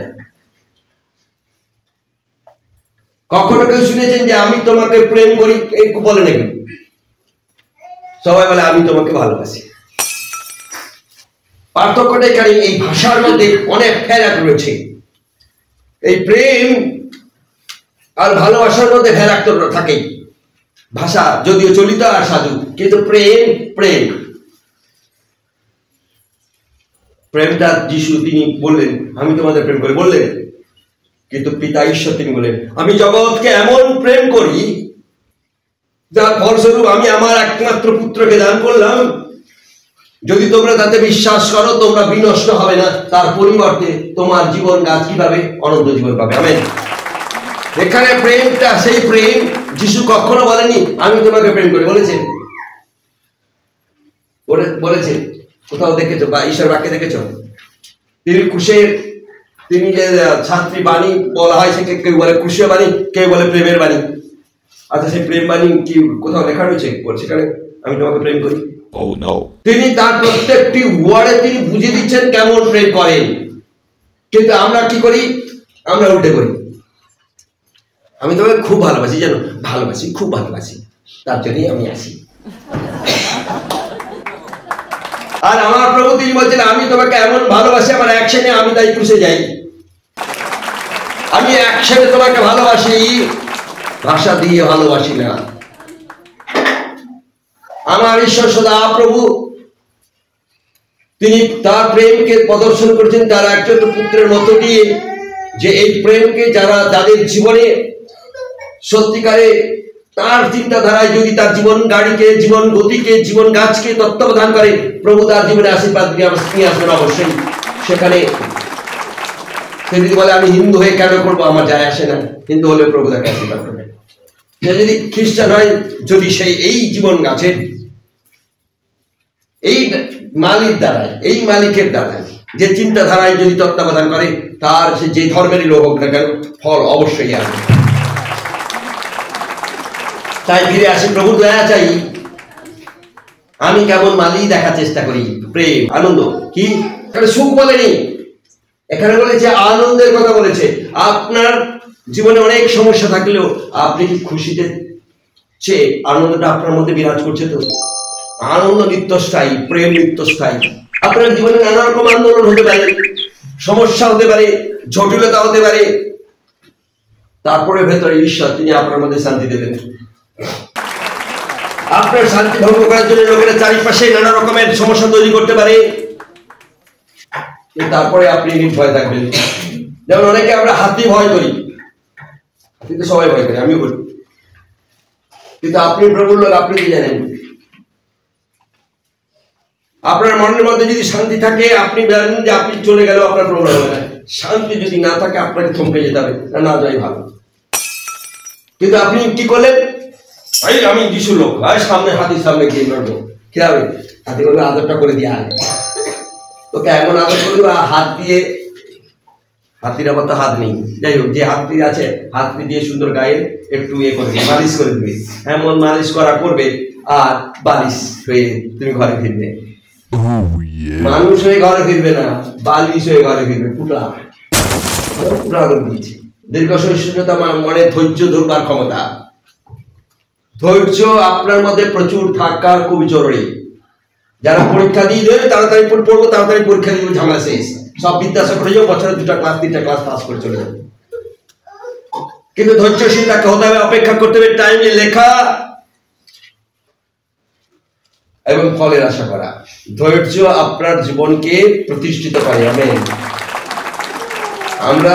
কখনো কেউ শুনেছেন যে আমি তোমাকে প্রেম করি? এই বলে নাকি? সবাই বলে আমি তোমাকে ভালোবাসি। পার্থক্যটা এখানে, এই ভাষার মধ্যে অনেক ফেরাক রয়েছে। এই প্রেম আর ভালোবাসার মধ্যে ফেরাক তো থাকেই। ভাষা যদিও চলিত আর সাধু, কিন্তু প্রেম প্রেম প্রেমটা যিশু তিনি বললেন আমি তোমাদের প্রেম করি বললেন, কিন্তু পিতা ঈশ্বর তিনি বলেন আমি জগৎকে এমন প্রেম করি যার ফলস্বরূপ আমি আমার একমাত্র পুত্রকে দান করলাম, যদি তোমরা তাতে বিশ্বাস করো তোমরা বিনষ্ট হবে না, তার পরিবর্তে তোমার জীবন গাছ কিভাবে অনন্ত জীবন পাবে। আমেন। এখানে প্রেমটা সেই প্রেম, যিশু কখনো বলেনি আমি তোমাকে প্রেম করি, বলেছেন? বলেছেন কোথাও দেখেছো বা ঈশ্বর বাক্যে দেখেছো? তিনি কুশের, তিনি যে ছাত্রী বাণী বলা হয় সেকে কেউ বলে কুশীয় বাণী, কেউ বলে প্রেমের বাণী। আচ্ছা সেই প্রেম বাণী কি কোথাও লেখা রয়েছে সেখানে আমি তোমাকে প্রেম করি? তিনি তার প্রত্যেকটি ওয়ার্ডে তিনি বুঝিয়ে দিচ্ছেন কেমন প্রেম করেন। কিন্তু আমরা কি করি? আমরা উল্টে করি। আমি তোমাকে খুব ভালোবাসি, জানো, ভালোবাসি, খুব ভালোবাসি, তার জন্যই আমি আসি। আর আমার প্রভু তিনি বলছেন আমি তোমাকে এমন ভালোবাসি, আমার অ্যাকশনে আমি তাই পুষে যাই। আমি অ্যাকশনে তোমাকে ভালোবাসি, ভাষা দিয়ে ভালোবাসি না। আমার ঈশ্বর সদা প্রভু তিনি তার প্রেমকে প্রদর্শন করেছেন তার একজন পুত্রের মতো দিয়ে, যে এই প্রেমকে যারা যাদের জীবনে সত্যিকারে তার চিন্তাধারায় যদি তার জীবন গাড়িকে, জীবন গতিকে, জীবন গাছকে তত্ত্বাবধান করে, প্রভু তার জীবনে আশীর্বাদ নিয়ে আসবেন অবশ্যই। সেখানে সে যদি বলে আমি হিন্দু হয়ে কেন করবো, আমার যায় আসে না, হিন্দু হলে প্রভু তাকে আশীর্বাদ করবে। সে যদি খ্রিস্টান হয়, যদি সেই এই জীবন গাছের এই মালিক দ্বারায়, এই মালিকের দ্বারায় যে চিন্তাধারায় যদি তত্ত্বাবধান করে, তার সে যে ধর্মেরই লোক হোক না কেন ফল অবশ্যই আসবে। তাই ফিরে আসি, প্রভু দয়া চাই আমি কেমন মালি দেখার চেষ্টা করি। প্রেম আনন্দ কি এখানে সুখ বলেনি, এখানে বলেছে আনন্দের কথা বলেছে। আপনার জীবনে অনেক সমস্যা থাকলেও আপনি কি খুশিতে চেয়ে আনন্দটা আপনার মধ্যে বিরাজ করছে? তো আনন্দ নিত্যস্থায়ী, প্রেম নিত্যস্থায়ী। আপনার জীবনে নানা রকম আন্দোলন হতে পারে, সমস্যা হতে পারে, জটিলতা হতে পারে, তারপরে ভেতরে ঈশ্বর তিনি আপনার মধ্যে শান্তি দেবেন। আপনার শান্তি ভঙ্গ করার জন্য লোকেরা চারিপাশে নানা রকমের সমস্যা তৈরি করতে পারে, তারপরে আপনি নির্ভয় থাকবেন। যেমন অনেকে আমরা হাতি ভয় করি, হাতি তো সবাই ভয় করে, আমিও করি, কিন্তু আপনি প্রবল লোক, আপনি কি জানেন? আপনার মনের মধ্যে যদি শান্তি থাকে আপনি জানেন যে আপনি চলে গেলেও আপনার প্রবলেম হবে না। শান্তি যদি না থাকে আপনাকে থমকে যেতে হবে, না যাই ভালো। কিন্তু আপনি কি করলেন? আমি যিশু লোক, সামনে হাতির সামনে গিয়ে লড়বো, কি হবে? হাতি বলবে আদরটা করে দিয়ে আয়, তোকে এমন আদর করবে হাত দিয়ে, হাতির আবার তো হাত নেই, যাই হোক যে হাতটি আছে হাতটি দিয়ে সুন্দর গায়ে একটু করে দিয়ে মালিশ করে দিবে, এমন মালিশ করা করবে আর বালিশ হয়ে তুমি ঘরে ফিরবে। মানুষ হয়ে ঘরে ফিরবে না, বালিশ হয়ে ঘরে ফিরবে। পুটলা করে দিয়েছে। দীর্ঘ সহিষ্ণুতা মনে ধৈর্য ধরবার ক্ষমতা, ধৈর্য আপনার মধ্যে প্রচুর থাকার খুবই জরুরি। যারা পরীক্ষা দিয়ে দেবে তাড়াতাড়ি পড়বো, তাড়াতাড়ি পরীক্ষা দিয়ে ঝামেলা শেষ, সব বিদ্যাসা করে যাবো, বছরে 2টা ক্লাস 3টা ক্লাস পাস করে চলে যাবে। কিন্তু ধৈর্যশীল থাকতে হতে হবে, অপেক্ষা করতে হবে, টাইমে লেখা এবং ফলের আশা করা। ধৈর্য আপনার জীবনকে প্রতিষ্ঠিত করে। আমরা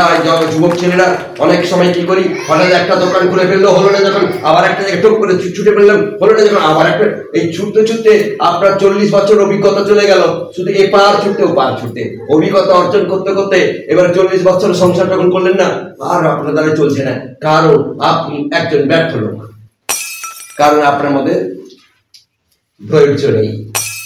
যুবক ছেলেরা অনেক সময় কি করি, হঠাৎ একটা দোকান খুলে ফেললো, হলো না যখন আবার একটা জায়গায় টুক করে ছুটে ফেললাম, হলো না যখন আবার একটা, এই ছুটতে ছুটতে আপনার 40 বছর অভিজ্ঞতা চলে গেল, শুধু এপার ছুটতে ওপার ছুটতে অভিজ্ঞতা অর্জন করতে করতে এবার 40 বছর সংসার যখন করলেন না, আর আপনার দ্বারা চলছে না, কারণ আপনি একজন ব্যর্থ লোক, কারণ আপনার মধ্যে ধৈর্য নেই,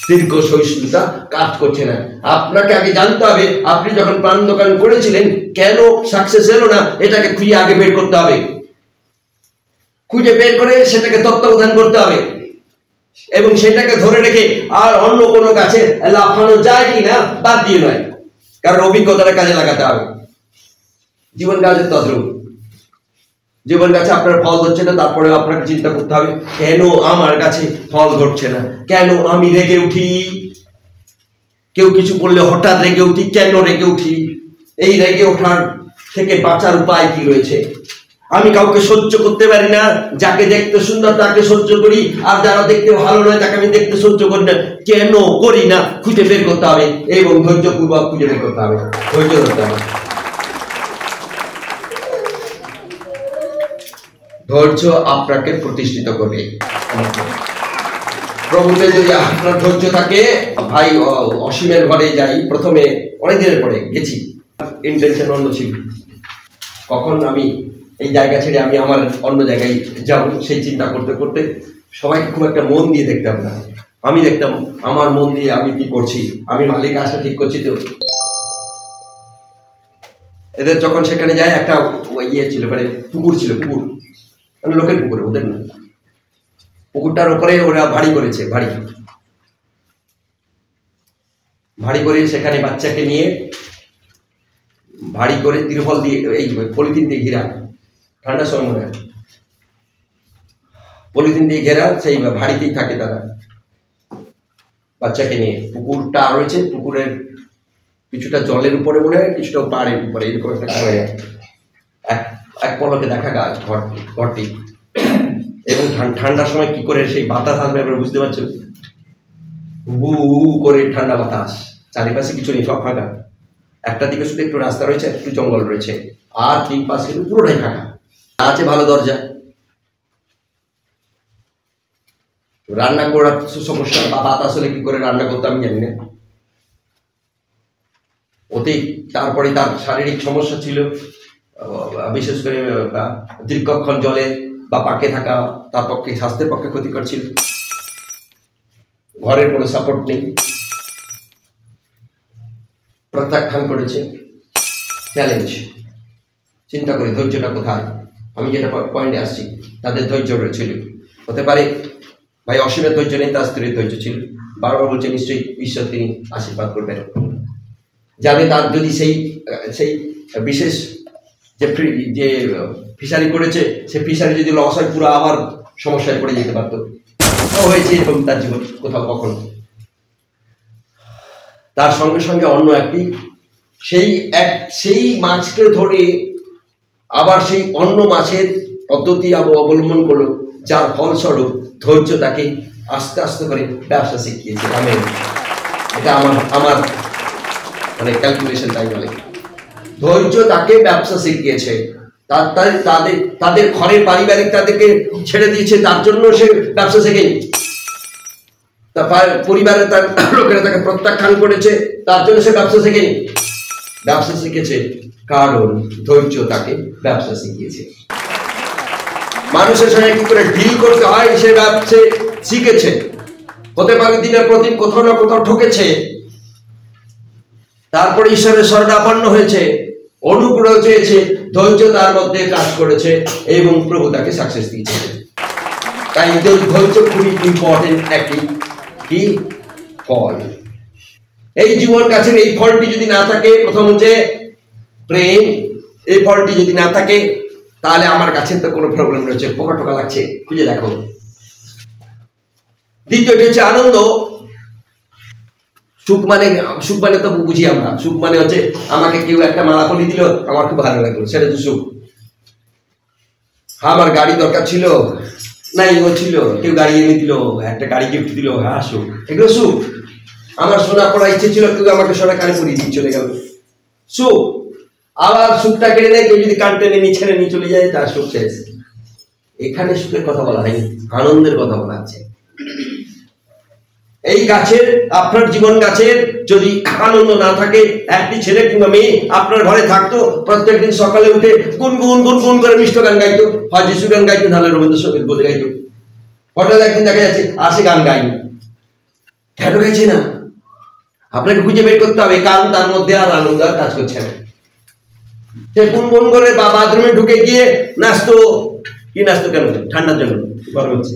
দীর্ঘ সহিষ্ণুতা কাজ করছে না। আপনাকে আগে জানতে হবে আপনি যখন পান দোকান করেছিলেন কেন সাকসেস এলো না, এটাকে খুঁজে আগে বের করতে হবে, খুঁজে বের করে সেটাকে তত্ত্বাবধান করতে হবে এবং সেটাকে ধরে রেখে আর অন্য কোনো কাছে লাফানো যায় কি না বাদ দিয়ে নয়, কারণ অভিজ্ঞতাটা কাজে লাগাতে হবে। জীবন কাজের তদ্রূপ, জীবন কাছে আপনার ফল ধরছে না, তারপরে আপনাকে চিন্তা করতে হবে কেন আমার কাছে ফল ধরছে না, কেন আমি রেগে উঠি, কেউ কিছু বললে হঠাৎ রেগে উঠি, কেন রেগে উঠি, এই রেগে ওঠার থেকে বাঁচার উপায় কি রয়েছে? আমি কাউকে সহ্য করতে পারি না, যাকে দেখতে সুন্দর তাকে সহ্য করি, আর যারা দেখতে ভালো নয় তাকে আমি দেখতে সহ্য করি না, কেন করি না খুঁজে বের করতে হবে এবং ধৈর্যপূর্বক খুঁজে বের করতে হবে, ধৈর্য ধরতে হবে। ধৈর্য আপনাকে প্রতিষ্ঠিত করবে। প্রভুতে যদি আপনার ধৈর্য থাকে, ভাই অসীমের ঘরে যাই, প্রথমে অনেক দিনের পরে গেছি, ইন্টেনশন অন্য ছিল, কখন আমি এই জায়গা ছেড়ে আমি আমার অন্য জায়গায় যাব সেই চিন্তা করতে করতে সবাইকে খুব একটা মন দিয়ে দেখতাম না, আমি দেখতাম আমার মন দিয়ে আমি কি করছি, আমি মালিক আসা ঠিক করছি তো। এদের যখন সেখানে যায় একটা ইয়ে ছিল, মানে পুকুর ছিল, পুকুর মানে লোকের পুকুরে, ওদের না, পুকুরটার উপরে ওরা ভারী করেছে, ভারী করে সেখানে বাচ্চাকে নিয়ে ভারী করে তিরপল দিয়ে, এই পলিথিন দিয়ে ঘেরা, ঠান্ডার সময় মনে হয় পলিথিন দিয়ে ঘেরা, সেই ভারীতেই থাকে তারা বাচ্চাকে নিয়ে। পুকুরটা রয়েছে, পুকুরের কিছুটা জলের উপরে মনে হয়, কিছুটা পাড়ের উপরে, এরকম একটা এক পলকে দেখা গাছ ঘরটি। এবং ঠান্ডার সময় কি করে সেই বাতাস আসবে আপনারা বুঝতে পারছেন, হু করে ঠান্ডা বাতাস, চারিপাশে কিছু নেই, সব ফাঁকা, একটা দিকে শুধু একটু রাস্তা রয়েছে, একটু জঙ্গল রয়েছে, আর 3-5 কিলো পুরোটাই ফাঁকা, আছে ভালো দরজা। রান্না করার সমস্যা বা বাতাস হলে কি করে রান্না করতে আমি জানি না, ওতেই। তারপরে তার শারীরিক সমস্যা ছিল, বিশেষ করে দীর্ঘক্ষণ জলে বা পাকে থাকা তার পক্ষে, স্বাস্থ্যের পক্ষে ক্ষতিকর ছিল, ঘরের কোনো সাপোর্ট নেই, প্রত্যাখ্যান করেছে, চ্যালেঞ্জ। চিন্তা করি ধৈর্যটা কোথায়, আমি যেটা পয়েন্টে আসছি, তাদের ধৈর্য রয়েছিল। হতে পারে ভাই অসীমের ধৈর্য নেই, তার স্ত্রীর ধৈর্য ছিল। বারবার বলছে নিশ্চয়ই ঈশ্বর তিনি আশীর্বাদ করবেন, যাবে তার যদি সেই সেই বিশেষ যে ফিশারি করেছে সে ফিশারি যদি লস হয় পুরো আবার সমস্যায় পড়ে যেতে পারতো। হয়েছে এরকম তার জীবন কোথাও কখনো। তার সঙ্গে সঙ্গে অন্য একটি সেই মাছকে ধরে আবার সেই অন্য মাছের পদ্ধতি অবলম্বন করলো, যার ফলস্বরূপ ধৈর্য তাকে আস্তে আস্তে করে ব্যবসা শিখিয়েছে। এটা আমার মানে ক্যালকুলেশন তাই বলে, ধৈর্য তাকে ব্যবসা শিখিয়েছে। তাদের ঘরের পারিবারিক তাদেরকে ছেড়ে দিয়েছে, তার জন্য সে ব্যবসা শেখেনি। তার পরিবারে তার লোকেরা তাকে প্রত্যাখ্যান করেছে, তার জন্য সে ব্যবসা শেখেনি। ব্যবসা শিখেছে কারণ ধৈর্য তাকে ব্যবসা শিখিয়েছে। মানুষের সঙ্গে কি করে ডিল করতে হয় সে ব্যবসা শিখেছে। হতে পারে দিনের প্রতি কোথাও না কোথাও ঠকেছে, তারপরে ঈশ্বরের শরণাপন্ন হয়েছে, অনুগ্রহ চেয়েছে, ধৈর্য তার মধ্যে কাজ করেছে এবং প্রভু তাকে সাকসেস দিয়েছে। তাই ধৈর্য খুবই ইম্পর্টেন্ট একটি কি ফল। এই জীবন গাছের এই ফলটি যদি না থাকে, প্রথম হচ্ছে প্রেম, এই ফলটি যদি না থাকে তাহলে আমার গাছের তো কোনো প্রবলেম রয়েছে, পোকা টোকা লাগছে, খুঁজে দেখো। দ্বিতীয়টি হচ্ছে আনন্দ। সুখ মানে তো বুঝি আমরা, সুখ মানে হচ্ছে আমাকে কেউ একটা মালা পলি দিল, আমার খুব ভালো লাগলো, সেটা তো সুখ। আমার গাড়ি দরকার ছিল, নাই ও ছিল, কেউ গাড়ি এনে দিল, একটা গাড়ি গিফট দিল, হ্যাঁ সুখ, এগুলো সুখ। আমার সোনা পড়ার ইচ্ছে ছিল, কেউ আমাকে সোনা কানে পরিয়ে দিয়ে চলে গেল, সুখ। আবার সুখটা কেড়ে নেয় কেউ, যদি কান টেনে নিয়ে ছেড়ে নিয়ে চলে যায়, তার সুখ শেষ। এখানে সুখের কথা বলা হয়নি, আনন্দের কথা বলা আছে। এই গাছের, আপনার জীবন গাছের যদি আনন্দ না থাকে, একটি ছেলে কিংবা মেয়ে আপনার ঘরে থাকতো, প্রত্যেকদিন সকালে উঠে গুনগুন গুনগুন করে মিষ্ট গান গাইতো, হয় যিশু গান গাইতো, নাহলে রবীন্দ্রসঙ্গীত বলে গাইতো। হঠাৎ একদিন দেখা যাচ্ছে আসে গান গাইনি, কেন গাইছে না? আপনাকে খুঁজে বের করতে হবে, কারণ তার মধ্যে আর আনন্দ আর কাজ করছে না। সে গুনগুন করে বা বাথরুমে ঢুকে গিয়ে নাচতো, কি নাচতো কেন? ঠান্ডার জন্য, গরম হচ্ছে,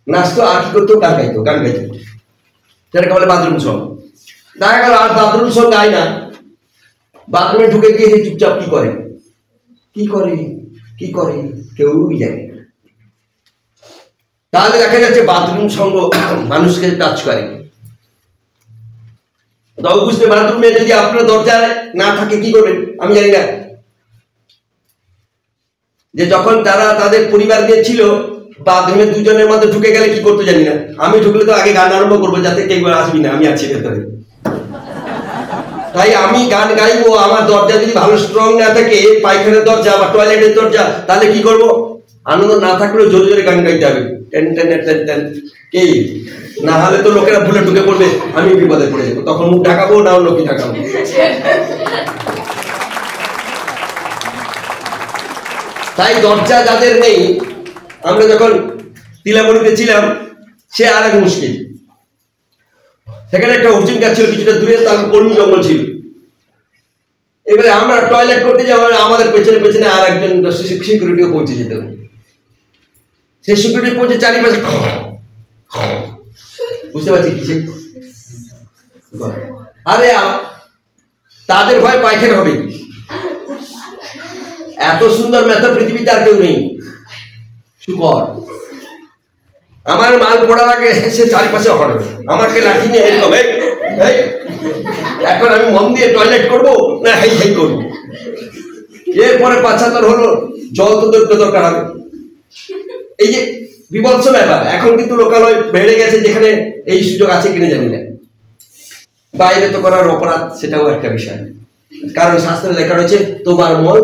নাচতো। আর কি করতো? গান গাইতো, গান গাইতো, সেটাকে বলে বাথরুম সং। দেখা গেল আর বাথরুম সং গায় না, বাথরুমে ঢুকে গিয়ে চুপচাপ কি করে কি করে কি করে কেউই জানে না। তাহলে দেখা যাচ্ছে বাথরুম সঙ্গ মানুষকে টাচ করে। তবে বুঝতে, বাথরুমে যদি আপনার দরজায় না থাকে কি করবেন আমি জানি না। যে যখন তারা তাদের পরিবার নিয়ে ছিল, বাথরুমে দুজনের মধ্যে ঢুকে গেলে কি করতে জানি না, আমি ঢুকলে তো আগে গান আরম্ভ করবো যাতে কেউ আসবি না, আমি আছি ভেতরে। তাই আমি গান গাইবো, আমার দরজা যদি ভালো স্ট্রং না থাকে, পায়খানার দরজা বা টয়লেটের দরজা, তাহলে কি করবো? আনন্দ না থাকলেও জোরে জোরে গান গাইতে হবে, টেন টেন টেন টেন, কে না হলে তো লোকেরা ভুলে ঢুকে পড়বে, আমি বিপদে পড়ে যাবো, তখন মুখ ঢাকাবো না অন্য কি ঢাকাবো। তাই দরজা যাদের নেই, আমরা যখন তিলামণিতে ছিলাম, সে আর এক মুশকিল। সেখানে একটা অর্জুন গাছ ছিল, কিছুটা দূরে, তার কর্মী জঙ্গল ছিল। এবারে আমরা টয়লেট করতে যাবো, আমাদের পেছনে পেছনে আর একজন সিকিউরিটিও পৌঁছে যেত। সেই সিকিউরিটি পৌঁছে চারিপাশে, বুঝতে পারছি কিসে, আরে তাদের ভয় পায়খানা হবে। এত সুন্দর মেথা পৃথিবীতে আর কেউ নেই। শুকর আমার মাল পড়ার আগে সে চারিপাশে হরে, আমাকে লাঠি নিয়ে এরকম, এখন আমি মন দিয়ে টয়লেট করবো না হেই হেই করবো। এরপরে পাঁচাত্তর হলো, জল তো দরকার হবে। এই যে বিভৎস ব্যাপার। এখন কিন্তু লোকালয় বেড়ে গেছে, যেখানে এই সুযোগ আছে কিনে জানি না। বাইরে তো করার অপরাধ, সেটাও একটা বিষয়, কারণ শাস্ত্রে লেখা রয়েছে তোমার মন,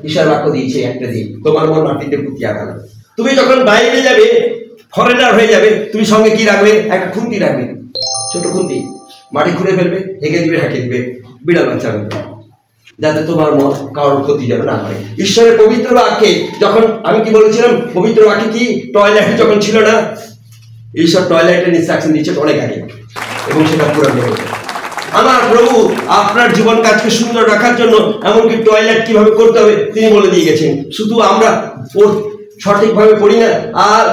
ঈশ্বর বাক্য দিয়েছে একটা দিন, তোমার মন মাটিতে পুঁতিয়া গেল। তুমি যখন বাইরে যাবে, ফরেনার হয়ে যাবে, তুমি সঙ্গে কি রাখবে? একটা খুন্তি রাখবে, ছোট খুন্তি, মাটি খুঁড়ে ফেলবে, হেঁকে দিবে, ঢাকে দিবে, বিড়াল বাচ্চা রাখবে, যাতে তোমার মন কারোর ক্ষতি যেন না হয়। ঈশ্বরের পবিত্র বাক্যে যখন আমি কি বলেছিলাম, পবিত্র বাক্যে কি টয়লেট যখন ছিল না, ঈশ্বর টয়লেটের ইনস্ট্রাকশন দিয়েছে অনেক আগে, এবং সেটা পূরণ হয়েছে। আমার প্রভু আপনার জীবন কাজকে সুন্দর রাখার জন্য এমনকি টয়লেট কিভাবে করতে হবে তিনি বলে দিয়ে গেছেন। শুধু আমরা সঠিকভাবে পড়ি না, আর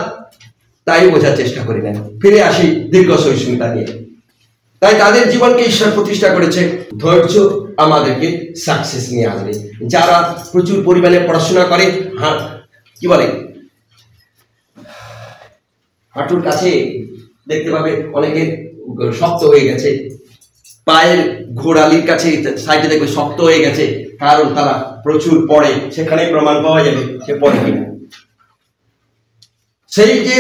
তাই বোঝার চেষ্টা করি না। ফিরে আসি দীর্ঘ সহিষ্ণুতা নিয়ে। তাই তাদের জীবনকে ঈশ্বর প্রতিষ্ঠা করেছে। ধৈর্য আমাদেরকে সাকসেস নিয়ে আসবে। যারা প্রচুর পরিমাণে পড়াশোনা করে, কি বলে, হাঁটুর কাছে দেখতে পাবে অনেকে শক্ত হয়ে গেছে, পায়ের ঘোড়ালির কাছে সাইডে দেখবে শক্ত হয়ে গেছে, কারণ তারা প্রচুর পড়ে। সেখানে প্রমাণ পাওয়া যাবে সে পড়ে কিনা। সেই যে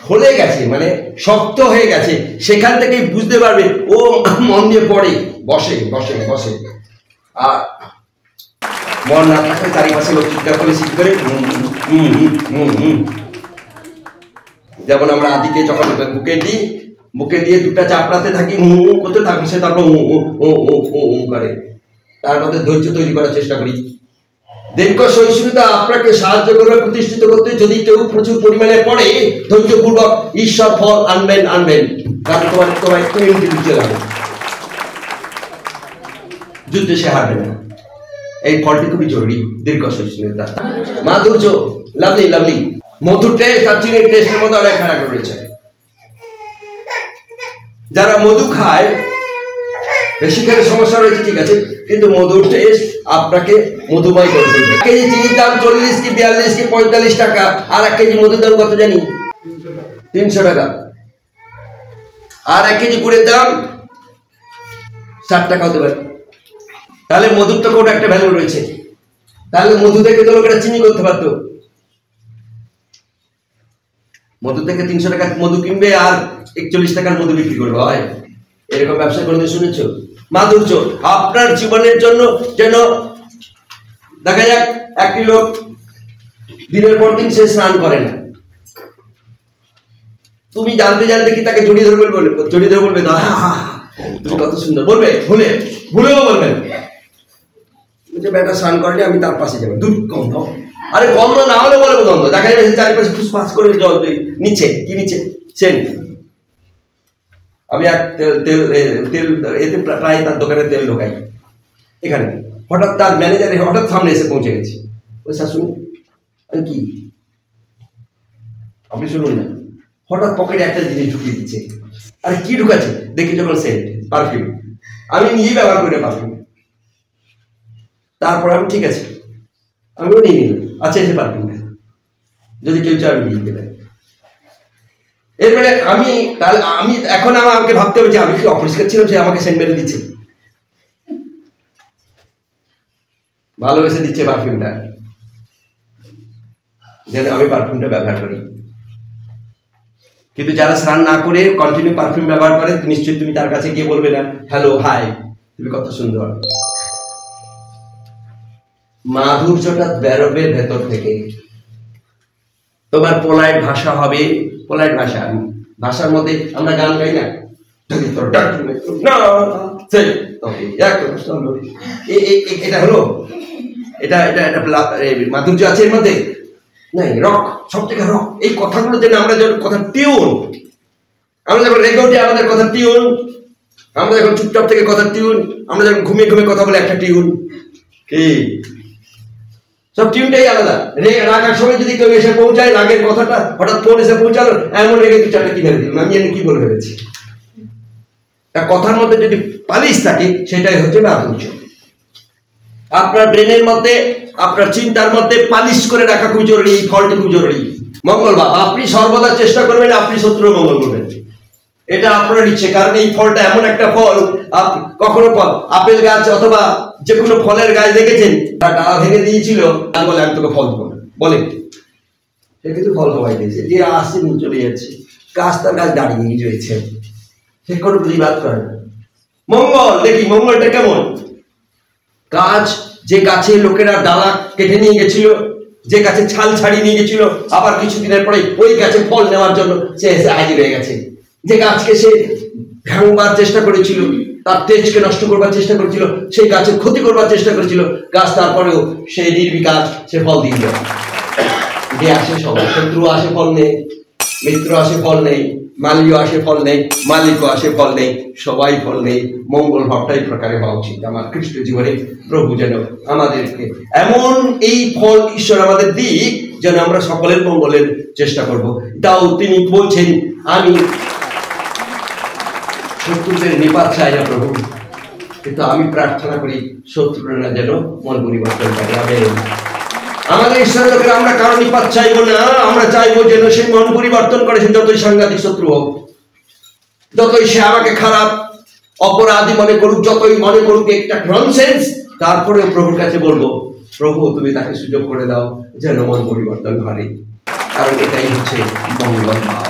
হলে গেছে, মানে শক্ত হয়ে গেছে, সেখান থেকেই বুঝতে পারবে ও মন দিয়ে পড়ে, বসে বসে বসে। আর মন না থাকলে চারিপাশে লোক চিৎকার করে শিখ করে যেমন আমরা আদিকে যখন বুকে দিয়ে দুটা চাপড়াতে থাকি, করতে থাকি, সে তারপর করে। তার মধ্যে ধৈর্য তৈরি করার চেষ্টা করি। দীর্ঘ সহিষ্ণুতা আপনাকে সাহায্য করবে প্রতিষ্ঠিত করতে। যদি কেউ প্রচুর পরিমাণে পড়ে, ধৈর্যপূর্বক ঈশ্বর ফল আনবেন। কারণ তোমার যুদ্ধে লাগবে, যুদ্ধে সে হারবে না। এই ফলটি খুবই জরুরি, দীর্ঘ সহিষ্ণুতা। মাধুর্য, লাভলি। মধুর টেস্ট আর চিনির টেস্টের মধ্যে অনেক ফারাক রয়েছে। যারা মধু খায়, বেশি খেলে সমস্যা রয়েছে, ঠিক আছে, কিন্তু মধুর টেস্ট আপনাকে মধুময় করে দেবে। 1 কেজি চিনির দাম 40 কি 42 কি 45 টাকা, আর 1 কেজি মধুর দাম কত জানি? 300 টাকা। আর 1 কেজি গুড়ের দাম 60 টাকা হতে পারে। তাহলে মধুর তো কোনো একটা ভ্যালু রয়েছে। তাহলে মধু থেকে তো লোকেরা চিনি করতে পারতো। মধু থেকে 300 টাকার মধু কিনবে আর 41 টাকার মধু বিক্রি করবে, হয় এরকম ব্যবসা কোনোদিন শুনেছো? মাধুর্য আপনার জীবনের জন্য যেন দেখা যাক, একটি লোক দিনের পর দিন সে স্নান করে না, তুমি জানতে কি তাকে জড়িয়ে ধরে বলবে, তুমি কত সুন্দর বলবে, ভুলেও বলবেন যে বেটা স্নান করেনি, আমি তার পাশে যাবো, দুধ গন্ধ। আরে গন্ধ না হলে বলবো গন্ধ, দেখা যাবে চারিপাশে ফুসফাস করে জল নিচে কি নিচে সেন্ট। আমি এক তেল এতে প্রায় তার দোকানে তেল ঢোকাই, এখানে হঠাৎ তার ম্যানেজার হঠাৎ সামনে এসে পৌঁছে গেছে। ওই শাশুড়ি কি আপনি শুনুন না, হঠাৎ পকেটে একটা জিনিস ঢুকিয়ে দিচ্ছে। আরে কি ঢুকাচ্ছে দেখি, যখন সেন্ট পারফিউম, আমি নিজেই ব্যবহার করি পারফিউম। তারপর আমি ঠিক আছে, আমিও নিয়ে নিলাম, আচ্ছা এসে পারফিউমটা যদি কেউ চায় আমি নিয়ে দিতে পারি। এরপরে আমি এখন আমাকে ভাবতে হবে যে আমি কি অপরিষ্কার ছিলাম, সে আমাকে সেন্ট মেরে দিচ্ছে, ভালোবেসে দিচ্ছে পারফিউমটা, যেন আমি পারফিউমটা ব্যবহার করি। কিন্তু যারা স্নান না করে কন্টিনিউ পারফিউম ব্যবহার করে, নিশ্চয়ই তুমি তার কাছে গিয়ে বলবে না, হ্যালো হাই তুমি কত সুন্দর। মাধুর্যটা বেরোবে ভেতর থেকে। তোমার পোলাইট ভাষা হবে, পোলাইট ভাষা, ভাষার মধ্যে আমরা গান গাই না, এটা হলো এটা মাধুর্য আছে এর মধ্যে নাই, রক, সব থেকে রক। এই কথাগুলো যেন আমরা যখন কথা টিউন, আমরা যখন রেগে উঠি আমাদের কথা টিউন, আমরা যখন চুপচাপ থেকে কথা টিউন, আমরা যখন ঘুমিয়ে কথা বলে একটা টিউন, কি সব টিউনটাই আলাদা। রাগার সময় যদি কেউ এসে পৌঁছায়, রাগের কথাটা হঠাৎ ফোন এসে পৌঁছালো, এমন রেগে 2-4টা কি ভেবে দিলাম, আমি কি বলে ভেবেছি। কথার মধ্যে যদি পালিশ থাকে, সেটাই হচ্ছে মাধুর্য। আপনার ব্রেনের মধ্যে, আপনার চিন্তার মধ্যে পালিশ করে রাখা খুব জরুরি, এই ফলটি খুব জরুরি। মঙ্গলবার আপনি সর্বদা চেষ্টা করবেন আপনি শত্রুর মঙ্গল করবেন, এটা আপনার ইচ্ছে। কারণ এই ফলটা এমন একটা ফল, কখনো আপেল গাছ অথবা যে কোনো ফলের গাছ দেখেছেন, তার ডাল ভেঙে দিয়েছিল, আর বলে আমি তোকে ফল দেবো না, বলে সে কিন্তু ফল হওয়াই দিয়েছে, যে আসছে চলে যাচ্ছে, গাছ তার গাছ দাঁড়িয়েই রয়েছে, সে কোনো প্রতিবাদ করে না। মঙ্গল দেখি মঙ্গলটা কেমন, গাছ যে গাছে লোকেরা ডালা কেটে নিয়ে গেছিল, যে গাছে ছাল ছাড়িয়ে নিয়ে গেছিল, আবার কিছুদিনের পরে ওই গাছে ফল নেওয়ার জন্য সে এসে হাজির হয়ে গেছে। যে গাছকে সে ভাঙবার চেষ্টা করেছিল, তার তেজকে নষ্ট করবার চেষ্টা করেছিল, সেই গাছের ক্ষতি করবার চেষ্টা করেছিল, গাছ তারপরেও সে নির্বিকার, সে ফল দিয়ে দেয়। যে আসে সবাই, শত্রু আসে ফল নেই, মিত্র আসে ফল নেই, মালিও আসে ফল নেই, মালিকও আসে ফল নেই, সবাই ফল নেই। মঙ্গল ভাবটাই প্রকারে হওয়া উচিত আমার খ্রিস্ট জীবনে। প্রভু যেন আমাদেরকে এমন এই ফল ঈশ্বর আমাদের দিক, যেন আমরা সকলের মঙ্গলের চেষ্টা করব। তাও তিনি বলছেন, আমি শত্রুদের নিপাত চাই না প্রভু, কিন্তু আমি প্রার্থনা করি শত্রুরা যেন মন পরিবর্তন করে। আমাদের ঈশ্বরের লোকেরা আমরা কারো নিপাত চাইবো না, আমরা চাইবো যেন সে মন পরিবর্তন করে। সে যতই সাংঘাতিক শত্রু হোক, যতই সে আমাকে খারাপ অপরাধী মনে করুক, যতই মনে করুক একটা ননসেন্স, তারপরে প্রভুর কাছে বলবো, প্রভু তুমি তাকে সুযোগ করে দাও যেন মন পরিবর্তন করে। কারণ এটাই হচ্ছে মঙ্গল ভাব।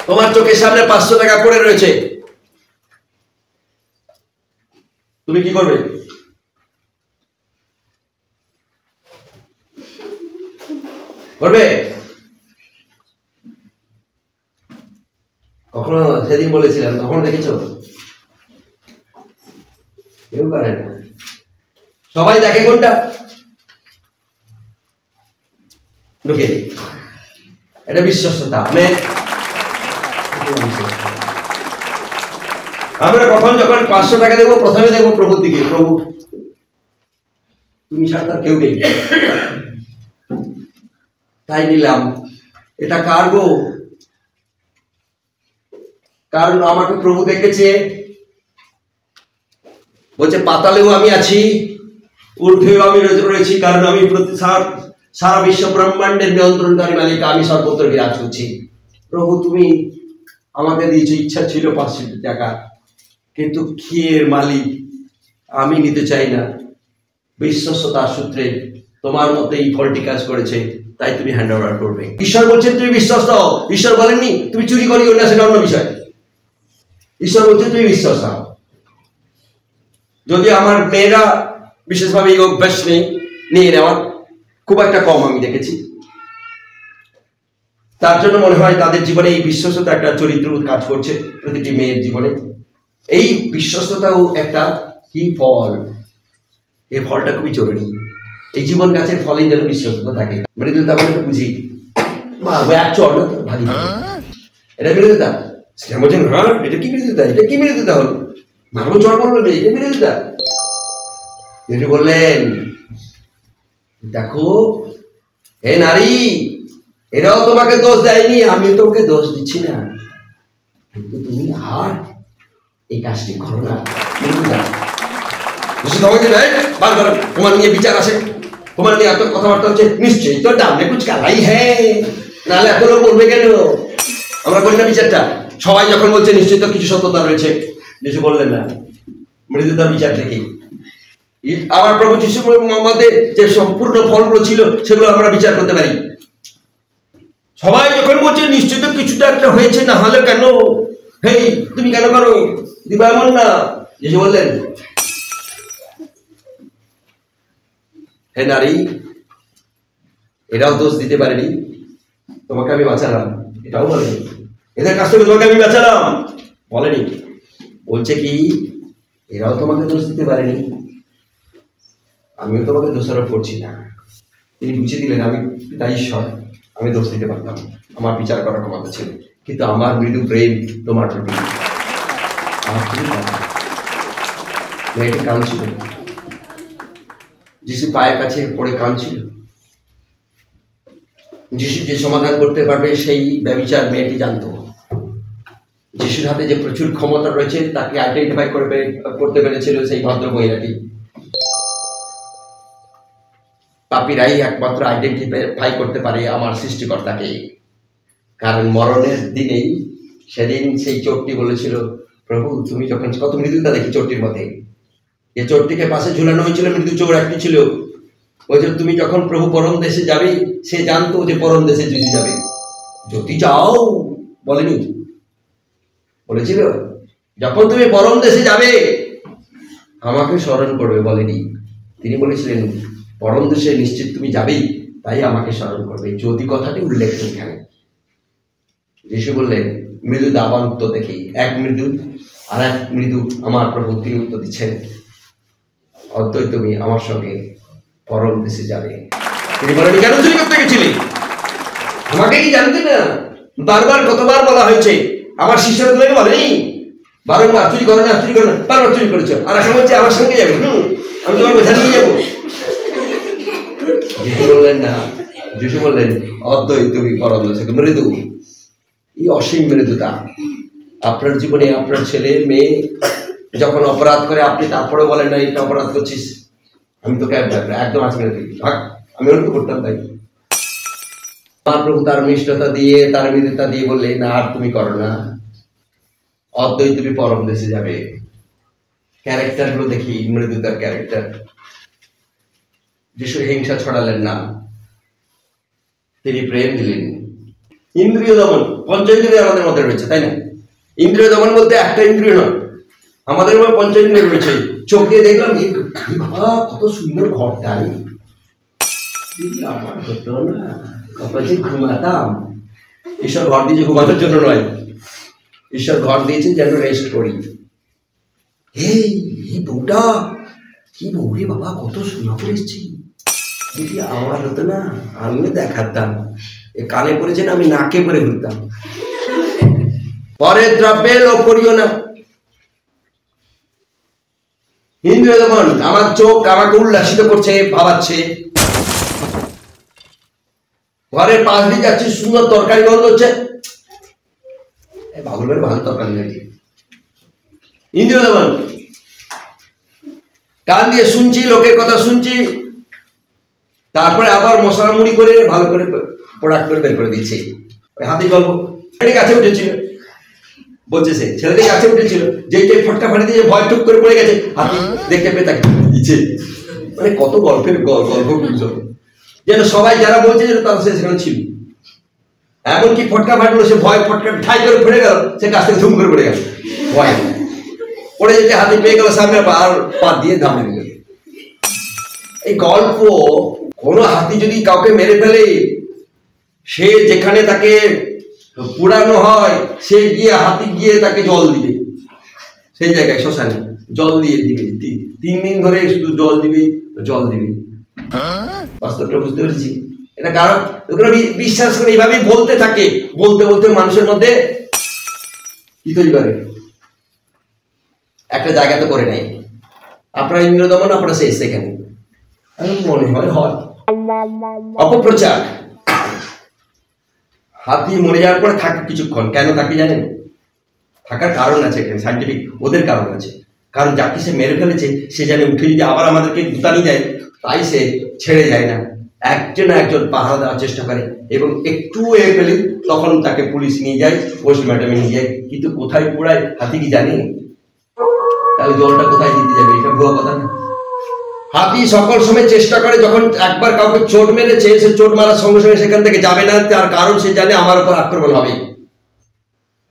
তোমার চোখের সামনে 500 টাকা পড়ে রয়েছে, তুমি কি করবে? করবে? কখনো সেদিন বলেছিলাম, তখন দেখেছো? কেউ করে না। সবাই দেখে কোনটা? ঢুকে এটা বিশ্বস্ততা। আমরা কখন যখন 500 টাকা দেবো, প্রথমে দেখবো প্রভুর দিকে, প্রভু তুমি ছাড়া কেউ নেই, তাই নিলাম। এটা কার গো? কারণ আমাকে প্রভু দেখেছে, বলছে পাতালেও আমি আছি, ঊর্ধ্বেও আমি রয়েছি, কারণ আমি সারা বিশ্ব ব্রহ্মাণ্ডের নিয়ন্ত্রণকারী মালিক, আমি সর্বত্র বিরাজ করছি। প্রভু তুমি আমাকে দিয়েছো, ইচ্ছা ছিল 500 টাকা, কিন্তু খেয়ের মালিক আমি নিতে চাই না। বিশ্বস্ততার সূত্রে তোমার মতে এই ফলটি কাজ করেছে, তাই তুমি হ্যান্ড ওভার করবে। ঈশ্বর বলছেন তুমি বিশ্বস্ত হও। ঈশ্বর বলেননি তুমি চুরি করিও না, সেটা অন্য বিষয়। ঈশ্বর বলছেন তুমি বিশ্বস্ত হও। যদি আমার মেয়েরা বিশেষভাবে এই অভ্যাস নেই, নিয়ে নেওয়া খুব একটা কম আমি দেখেছি, তার জন্য মনে হয় তাদের জীবনে এই বিশ্বস্ততা একটা চরিত্র কাজ করছে, প্রতিটি মেয়ের জীবনে। এই বিশ্বস্ততাও একটা কি ফল, এই ফলটা খুবই জরুরি। এই জীবন গাছের ফলেই যেন বিশ্বস্ততা থাকে। মৃদুতা মানে তো বুঝি, ভারী এটা মৃদুতা। বলছেন হ্যাঁ এটা কি মৃদুতা, এটা কি মৃদুতা হলো, মারবো চড় বললো এটা মৃদুতা। তিনি বললেন দেখো হে নারী, এরাও তোমাকে দোষ দেয়নি, আমি তোকে দোষ দিচ্ছি না, কিন্তু তুমি আর এই কাজটি করো না। তোমার নিয়ে বিচার আসে, তোমার নিয়ে এত কথাবার্তা হচ্ছে, নিশ্চয়ই তো ডামনে কুচ কালাই হ্যাঁ, নাহলে এখনো বলবে কেন? আমরা করি না বিচারটা। সবাই যখন বলছে নিশ্চয়ই তো কিছু সত্যতা রয়েছে, কিছু বললেন না, মৃদুতার বিচার দেখি। আমার প্রভু যিশু আমাদের যে সম্পূর্ণ ফলগুলো ছিল সেগুলো আমরা বিচার করতে পারি। সবাই যখন বলছে নিশ্চয়ই তো কিছুটা একটা হয়েছে, না হলে কেন, হেই তুমি কেন করো, দিবা এমন না। যিশু বললেন হে নারী, এরাও দোষ দিতে পারেনি, তোমাকে আমি বাঁচালাম, এটাও বলেনি। এদের কাছ থেকে তোমাকে আমি বাঁচালাম বলেনি। বলছে কি এরাও তোমাকে দোষ দিতে পারেনি, আমিও তোমাকে দোষারোপ করছি না। তিনি বুঝিয়ে দিলেন আমি পিতা ঈশ্বর, আমি দোষ দিতে পারতাম, আমার বিচার করার ক্ষমতা ছিল, কিন্তু আমার মৃদু প্রেম তোমার প্রতি। মেয়েটি কাঁদছিল, যিশু পায়ের কাছে পড়ে কাঁদছিল। যিশু যে সমাধান করতে পারবে সেই ব্যভিচার মেয়েটি জানতো। যিশুর হাতে যে প্রচুর ক্ষমতা রয়েছে তাকে আইডেন্টিফাই করতে পেরেছিল সেই ভদ্র মহিলাটি। পাপীরাই একমাত্র আইডেন্টিফাই করতে পারে আমার সৃষ্টিকর্তাকে, কারণ মরণের দিনেই সেদিন সেই চোরটি বলেছিল প্রভু তুমি যখন, কত মৃদুতা দেখি চোরটির মধ্যে, যে চোরটিকে পাশে ঝুলানো হয়েছিল মৃদু চোর একটি ছিল। বলছে তুমি যখন প্রভু পরম দেশে যাবে, সে জানতো যে পরম দেশে যিশু যাবে, যদি যাও বলেনি, বলেছিল যখন তুমি পরম দেশে যাবে আমাকে স্মরণ করবে বলেনি। তিনি বলেছিলেন পরম দেশে নিশ্চিত তুমি যাবেই, তাই আমাকে স্মরণ করবে, যদি কথাটি উল্লেখ এখানে। যিশু বললেন মৃদু দাবান্ত দেখি, এক মৃদু আর এক মৃদু আমার প্রভু তিনি উত্তর দিচ্ছেন অদ্বৈত তুমি আমার সঙ্গে পরম দেশে যাবে। তিনি বলেন কেন চুরি করতে গেছিলি, আমাকে কি জানতে না? বারবার কতবার বলা হয়েছে, আমার শিষ্যরা তোমাকে বলেনি বারংবার চুরি করো না, চুরি করো না, বারবার চুরি করেছো, আর এখন বলছে আমার সঙ্গে যাবে, আমি তোমার বোঝা নিয়ে যাবো। যিশু বললেন না, যিশু বললেন অদ্বৈতবি পরম থেকে মৃদু, এই অসীম মৃদুতা। আপনার জীবনে আপনার ছেলে মেয়ে যখন অপরাধ করে, আপনি তারপরে বলেন না এটা অপরাধ করছিস, আমি তোকে একদম আজকে ভাগ, আমি ওরকম করতাম। তাই মহাপ্রভু তার মিষ্টতা দিয়ে, তার মৃদুতা দিয়ে বললে না আর তুমি করো না, অদ্বৈতবি পরম দেশে যাবে। ক্যারেক্টার গুলো দেখি, মৃদুতার ক্যারেক্টার। যিশু হিংসা ছড়ালেন না, তিনি প্রেম দিলেন। ইন্দ্রিয় দমন, পঞ্চেন্দ্রিয় আমাদের মধ্যে রয়েছে, তাই না? ইন্দ্রিয় দমন বলতে একটা ইন্দ্রিয় নয়, আমাদের মধ্যে পঞ্চেন্দ্রিয় রয়েছে। চোখ দিয়ে দেখলাম বাবা কত সুন্দর ঘরটাই, আমার হতো না কত যে ঘুমাতাম। ঈশ্বর ঘর দিয়েছে ঘুমানোর জন্য নয়, ঈশ্বর ঘর দিয়েছে যেন রেস্ট করি। এই বউটা কি বউরে বাবা কত সুন্দর করে এসেছি, যদি আমার হতো না আমিও দেখাতাম। এ কানে পড়েছে না, আমি নাকে পরে ঘুরতাম। পরের দ্রব্যে লোভ করিও না। ইন্দ্রিয় দমন, আমার চোখ আমাকে উল্লাসিত করছে, ভাবাচ্ছে। ঘরের পাশ দিয়ে যাচ্ছি, সুন্দর তরকারি গন্ধ হচ্ছে, বাবুল ভাই ভালো তরকারি নাকি। ইন্দ্রিয় দমন। কান দিয়ে শুনছি, লোকের কথা শুনছি, তারপরে আবার মশলা মুড়ি করে ভালো করে প্রোডাক্ট করে বের করে দিচ্ছে। ওই হাতি গল্প, ছেলেটি গাছে উঠেছিল, বলছে সে ছেলেটি গাছে উঠেছিল, যেইটাই ফটকা ফাটি দিয়ে ভয় টুক করে পড়ে গেছে, হাতি দেখতে পেয়ে তাকে দিচ্ছে। মানে কত গল্পের গল্প যেন সবাই যারা বলছে যে তারা সেখানে ছিল। এমনকি ফটকা ফাটলো, সে ভয় ফটকা ঠাই করে পড়ে গেল, সে গাছ থেকে ঝুম করে পড়ে গেল, ভয় পড়ে যেতে হাতি পেয়ে গেল সামনে, আর পা দিয়ে ধামে গেল। এই গল্প, কোনো হাতি যদি কাউকে মেরে ফেলে, সে যেখানে তাকে পুড়ানো হয়, সে গিয়ে হাতি গিয়ে তাকে জল দিবে, সেই জায়গায় শ্মশানে জল দিয়ে দিবে, 3 দিন ধরে শুধু জল দিবে, জল দিবে। বাস্তবটা বুঝতে পেরেছি। এটা কারণ বিশ্বাস করে এইভাবেই বলতে থাকে, বলতে বলতে মানুষের মধ্যে কি তৈরি করে, একটা জায়গা তো করে নেয়। আপনার ইন্দ্রিয় দমন, আপনার শেষ সেখানে মনে হয় অপপ্রচার। হাতি মরে যাওয়ার পরে থাকে কিছুক্ষণ, কেন থাকে জানেন? থাকার কারণ আছে, এখানে সাইন্টিফিক ওদের কারণ আছে। কারণ যাকে সে মেরে ফেলেছে সে জানে উঠে যদি আবার আমাদেরকে গুতানি দেয়, তাই সে ছেড়ে যায় না, একজন একজন পাহারা দেওয়ার চেষ্টা করে। এবং একটু পেলে তখন তাকে পুলিশ নিয়ে যায়, পোস্টমর্টমে নিয়ে যায়। কিন্তু কোথায় পোড়ায় হাতি কি জানে? তাহলে জলটা কোথায় দিতে যাবে? এটা ভুয়া কথা না। হাতি সকল সময় চেষ্টা করে, যখন একবার কাউকে চোট মেরেছে, সে চোট মারার সঙ্গে সঙ্গে সেখান থেকে যাবে না, তার কারণ সে জানে আমার উপর আক্রমণ হবে।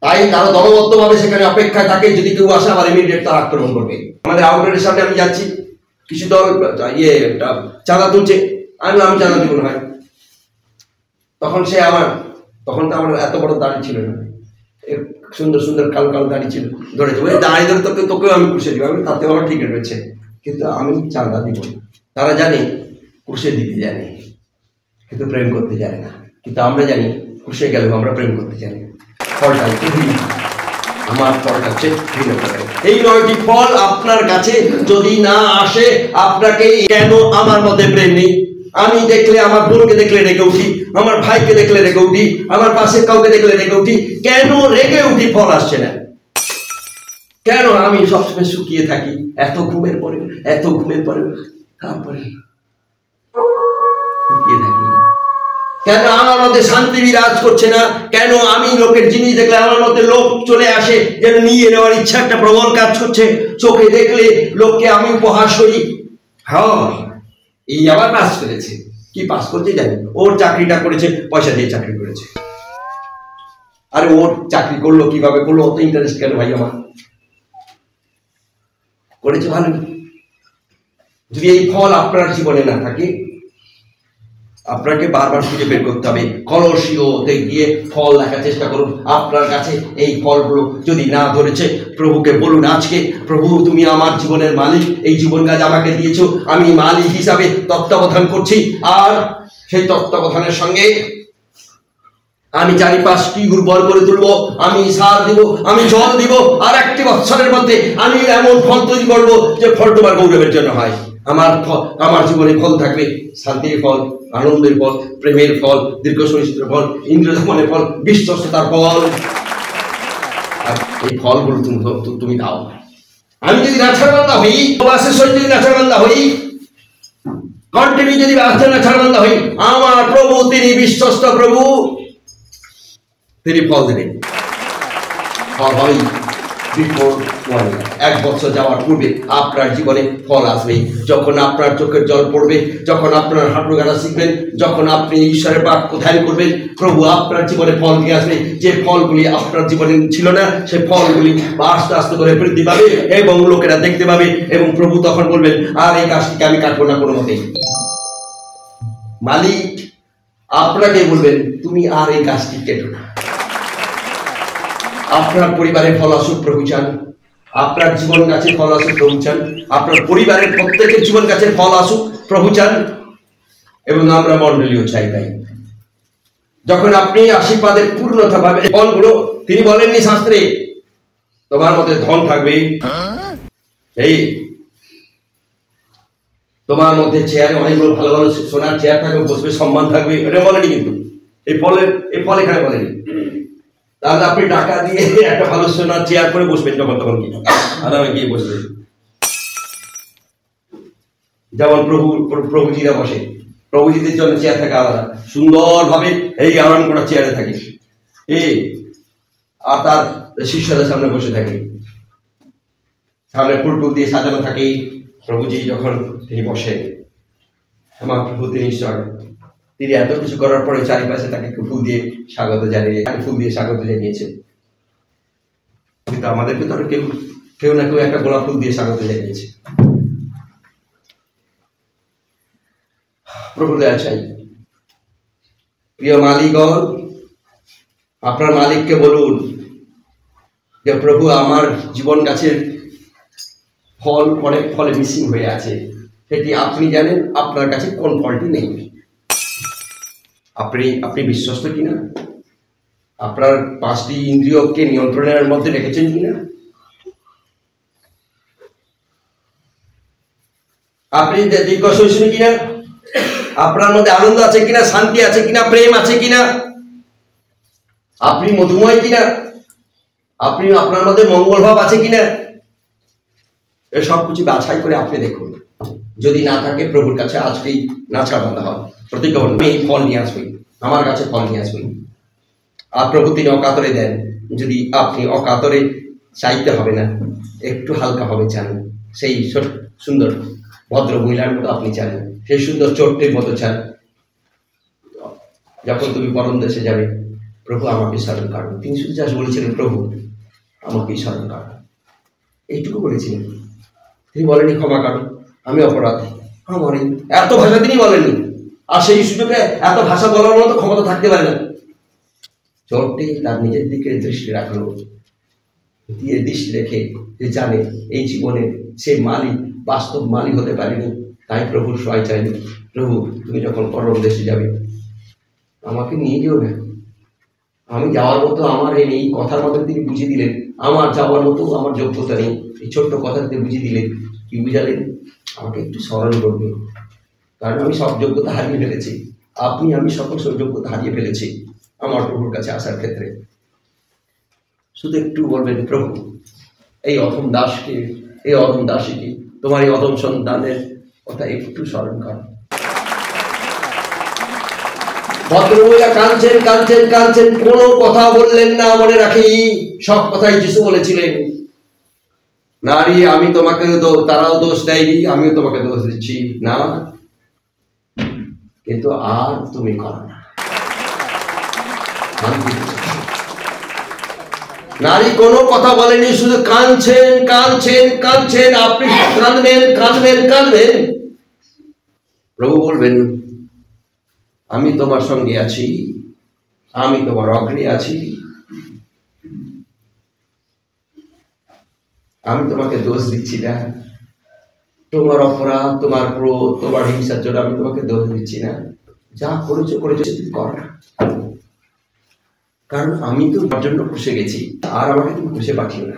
তাই তারা দলবদ্ধ ভাবে সেখানে অপেক্ষায় থাকে, যদি কেউ আসে আবার ইমিডিয়েট তারা আক্রমণ করবে। আমাদের আউটলেটের সামনে আমি যাচ্ছি, কিছু দল চাঁদা তুলছে, আমি চাঁদা দিব না ভাই। তখন সে তখন তো আমার এত বড় দাড়ি ছিল না, সুন্দর সুন্দর কালো কালো দাড়ি ছিল, ধরেছে ওই দাঁড়িয়ে ধরে তোকেও আমি পুষে দিব, আমি তাতেও আমার ঠিক রয়েছে, কিন্তু আমি চাঁদা দিব না। তারা জানে কুশে দিতে জানে, কিন্তু প্রেম করতে জানে না। কিন্তু আমরা জানি কুশে গেলেও আমরা প্রেম করতে জানি। ফলটা আমার ফলটা হচ্ছে এই 9টি ফল আপনার কাছে যদি না আসে, আপনাকে কেন আমার মধ্যে প্রেম নেই? আমি দেখলে আমার বোনকে দেখলে রেগে উঠি, আমার ভাইকে দেখলে রেগে উঠি, আমার পাশের কাউকে দেখলে রেগে উঠি, কেন রেগে উঠি? ফল আসছে না কেন? আমি সবসময় শুকিয়ে থাকি, এত ঘুমের পরে তারপরে শুকিয়ে থাকি কেন? আমার মধ্যে শান্তি বিরাজ করছে না কেন? আমি লোকের জিনিস দেখলে আমার মধ্যে লোভ চলে আসে, যেন নিয়ে নেওয়ার ইচ্ছা একটা প্রবল কাজ করছে। চোখে দেখলে লোককে আমি উপহাস করি। হ্যাঁ, এই আবার পাস করেছে, কি পাস করছে জানি, ওর চাকরিটা করেছে, পয়সা দিয়ে চাকরি করেছে। আরে ওর চাকরি করলো কিভাবে করলো, অত ইন্টারেস্ট কেন ভাই? আমার করেছে ভালো। যদি এই ফল আপনার জীবনে না থাকে, আপনাকে বারবার খুঁজে বের করতে হবে। কলসিওতে গিয়ে ফল দেখার চেষ্টা করুন। আপনার কাছে এই ফলগুলো যদি না ধরেছে, প্রভুকে বলুন, আজকে প্রভু তুমি আমার জীবনের মালিক, এই জীবন কাজ আমাকে দিয়েছো, আমি মালিক হিসাবে তত্ত্বাবধান করছি। আর সেই তত্ত্বাবধানের সঙ্গে আমি 4-5টি উর্বর করে তুলবো, আমি সার দিব, আমি জল দিব, আর 1 বছরের মধ্যে আমি এমন ফল তৈরি করবো যে ফল তোমার গৌরবের জন্য হয়। আমার জীবনে ফল থাকবে, শান্তির ফল, আনন্দের ফল, প্রেমের ফল, দীর্ঘ সহিষ্ণুতার ফল, ইন্দ্রিয় দমনের ফল, বিশ্বস্ততার ফল। আর এই ফলগুলো তুমি দাও। আমি যদি নাছাড়বান্দা হই, প্রবাসের সহিত যদি নাছাড়বান্দা হই, কন্টিনিউ যদি নাছাড়বান্দা হই, আমার প্রভু তিনি বিশ্বস্ত প্রভু, তিনি ফল দেবেন। ফল হয় বিফোর 1 বছর যাওয়ার পূর্বে আপনার জীবনে ফল আসবে। যখন আপনার চোখের জল পড়বে, যখন আপনার হাঁটু গাড়া শিখবেন, যখন আপনি ঈশ্বরের বাক্য ধ্যান করবেন, প্রভু আপনার জীবনে ফল নিয়ে আসবে। যে ফলগুলি আপনার জীবনে ছিল না, সেই ফলগুলি আস্তে আস্তে করে বৃদ্ধি পাবে এবং লোকেরা দেখতে পাবে, এবং প্রভু তখন বলবেন, আর এই গাছটিকে আমি কাটবো না কোনো মতেই। মালিক আপনাকে বলবেন, তুমি আর এই গাছটি কেটো না। আপনার পরিবারের ফল আসুক প্রভু চান, আপনার জীবন গাছে ফল আসুক প্রভু চান, আপনার পরিবারের প্রত্যেকের জীবন গাছে ফল আসুক প্রভু চান, এবং আমরা মণ্ডলীয় চাই। তাই যখন আপনি আশীর্বাদের পূর্ণতা পাবেন, ফলগুলো তিনি বলেননি শাস্ত্রে তোমার মধ্যে ধন থাকবে, এই তোমার মধ্যে চেয়ারে অনেকগুলো ভালো ভালো সোনার চেয়ার থাকবে, বসবে, সম্মান থাকবে, এটা বলেনি। কিন্তু এই ফল এখানে বলেনি। তাহলে আপনি টাকা দিয়ে একটা ভালো সোনার চেয়ার করে বসবেন, যখন তখন কি আরামে গিয়ে বসবেন। যেমন প্রভুজিরা বসে, প্রভুজিদের জন্য চেয়ার থাকে আলাদা, সুন্দর ভাবে এই আরাম করা চেয়ারে থাকে, আর তার শিষ্যদের সামনে বসে থাকে, সামনে ফুল টুল দিয়ে সাজানো থাকে। প্রভুজি যখন তিনি বসেন, আমার প্রভু তিনি ঈশ্বর, তিনি এত কিছু করার পরে চারিপাশে তাকে ফুল দিয়ে স্বাগত জানিয়েছেন। কিন্তু আমাদের ভিতরে কেউ না কেউ একটা গোলাপ ফুল দিয়ে স্বাগত জানিয়েছে। প্রভু দয়া চাই। প্রিয় মালিকগণ, আপনার মালিককে বলুন যে প্রভু আমার জীবন গাছের ফল অনেক ফলে মিসিং হয়ে আছে, সেটি আপনি জানেন। আপনার কাছে কোন ফলটি নেই, আপনি বিশ্বস্ত কিনা, আপনার 5টি ইন্দ্রিয়কে নিয়ন্ত্রণের মধ্যে রেখেছেন কিনা, আপনি দীর্ঘ সহিষ্ণু কিনা, আপনার মধ্যে আনন্দ আছে কিনা, শান্তি আছে কিনা, প্রেম আছে কিনা, আপনি মধুময় কিনা, আপনার মধ্যে মঙ্গল ভাব আছে কিনা, এসব কিছু বাছাই করে আপনি দেখুন। যদি না থাকে, প্রভুর কাছে আজকেই নাছাড়বান্দা হয়, প্রতিজ্ঞা করুন, এই ফল নিয়ে আসবেন, আমার কাছে ফল নিয়ে আসবেন। আর প্রভু তিনি অকাতরে দেন। যদি আপনি অকাতরে চাইতে হবে না, একটু হালকা হবে চান, সেই সুন্দর ভদ্র মহিলার মতো আপনি চান, সেই সুন্দর চোট্টের মতো চান, যখন তুমি পরম দেশে যাবে, প্রভু আমাকে স্মরণ করো। তিনি শুধু যা বলেছিলেন, প্রভু আমাকে স্মরণ করো, এইটুকু বলেছিলেন। তিনি বলেনি ক্ষমা করো, আমি অপরাধী, আমার এত ভাষা তিনি বলেননি। আর সেই সুযোগে এত ভাষা বলার মতো ক্ষমতা থাকতে পারে না। চোরটি তার নিজের দিকে দৃষ্টি রাখলো, দিয়ে দৃষ্টি রেখে যে জানে এই জীবনে সে মালিক, বাস্তব মালিক হতে পারেনি, তাই প্রভুর সহায় চাইনি। প্রভু তুমি যখন পরম দেশে যাবে, আমাকে নিয়ে যেও না, আমি যাওয়ার মতো আমার এই কথার মধ্যে তিনি বুঝিয়ে দিলেন, আমার যাওয়ার মতো আমার যোগ্যতা নেই। এই ছোট্ট কথাতে বুঝিয়ে দিলেন, কি বুঝালেন, আমাকে একটু স্মরণ করবে, কারণ আমি সব যোগ্যতা হারিয়ে ফেলেছি, আমি সকল যোগ্যতা হারিয়ে ফেলেছি আমার প্রভুর কাছে আসার ক্ষেত্রে। শুধু একটু বলবেন, প্রভু এই অধম দাসকে, এই অধম দাসীকে, তোমার এই অধম সন্তানের কথা একটু স্মরণ কর। ভদ্রমহিলা কাঁদছেন কাঁদছেন কাঁদছেন, কোনো কথা বললেন না। মনে রাখি, সব কথাই যিশু বলেছিলেন, নারী আমি তোমাকে তারাও দোষ দেয়নি, আমিও তোমাকে দোষ দিচ্ছি না, কিন্তু আর তুমি করো না। নারী কোনো কথা বলেনি, শুধু কাঁদছেন কাঁদছেন কাঁদছেন। আপনি কাঁদবেন কাঁদবেন কাঁদবেন, প্রভু বলবেন, আমি তোমার সঙ্গে আছি, আমি তোমার অগ্রে আছি, আমি তোমাকে দোষ দিচ্ছি না। তোমার অপরাধ, তোমার ক্রোধ, তোমার হিংসার জন্য আমি তোমাকে দোষ দিচ্ছি না। যা করেছো করেছো, তুমি কর না, কারণ আমি তো তোমার জন্য খুশি গেছি, আর আমাকে তুমি খুশি পাঠিও না।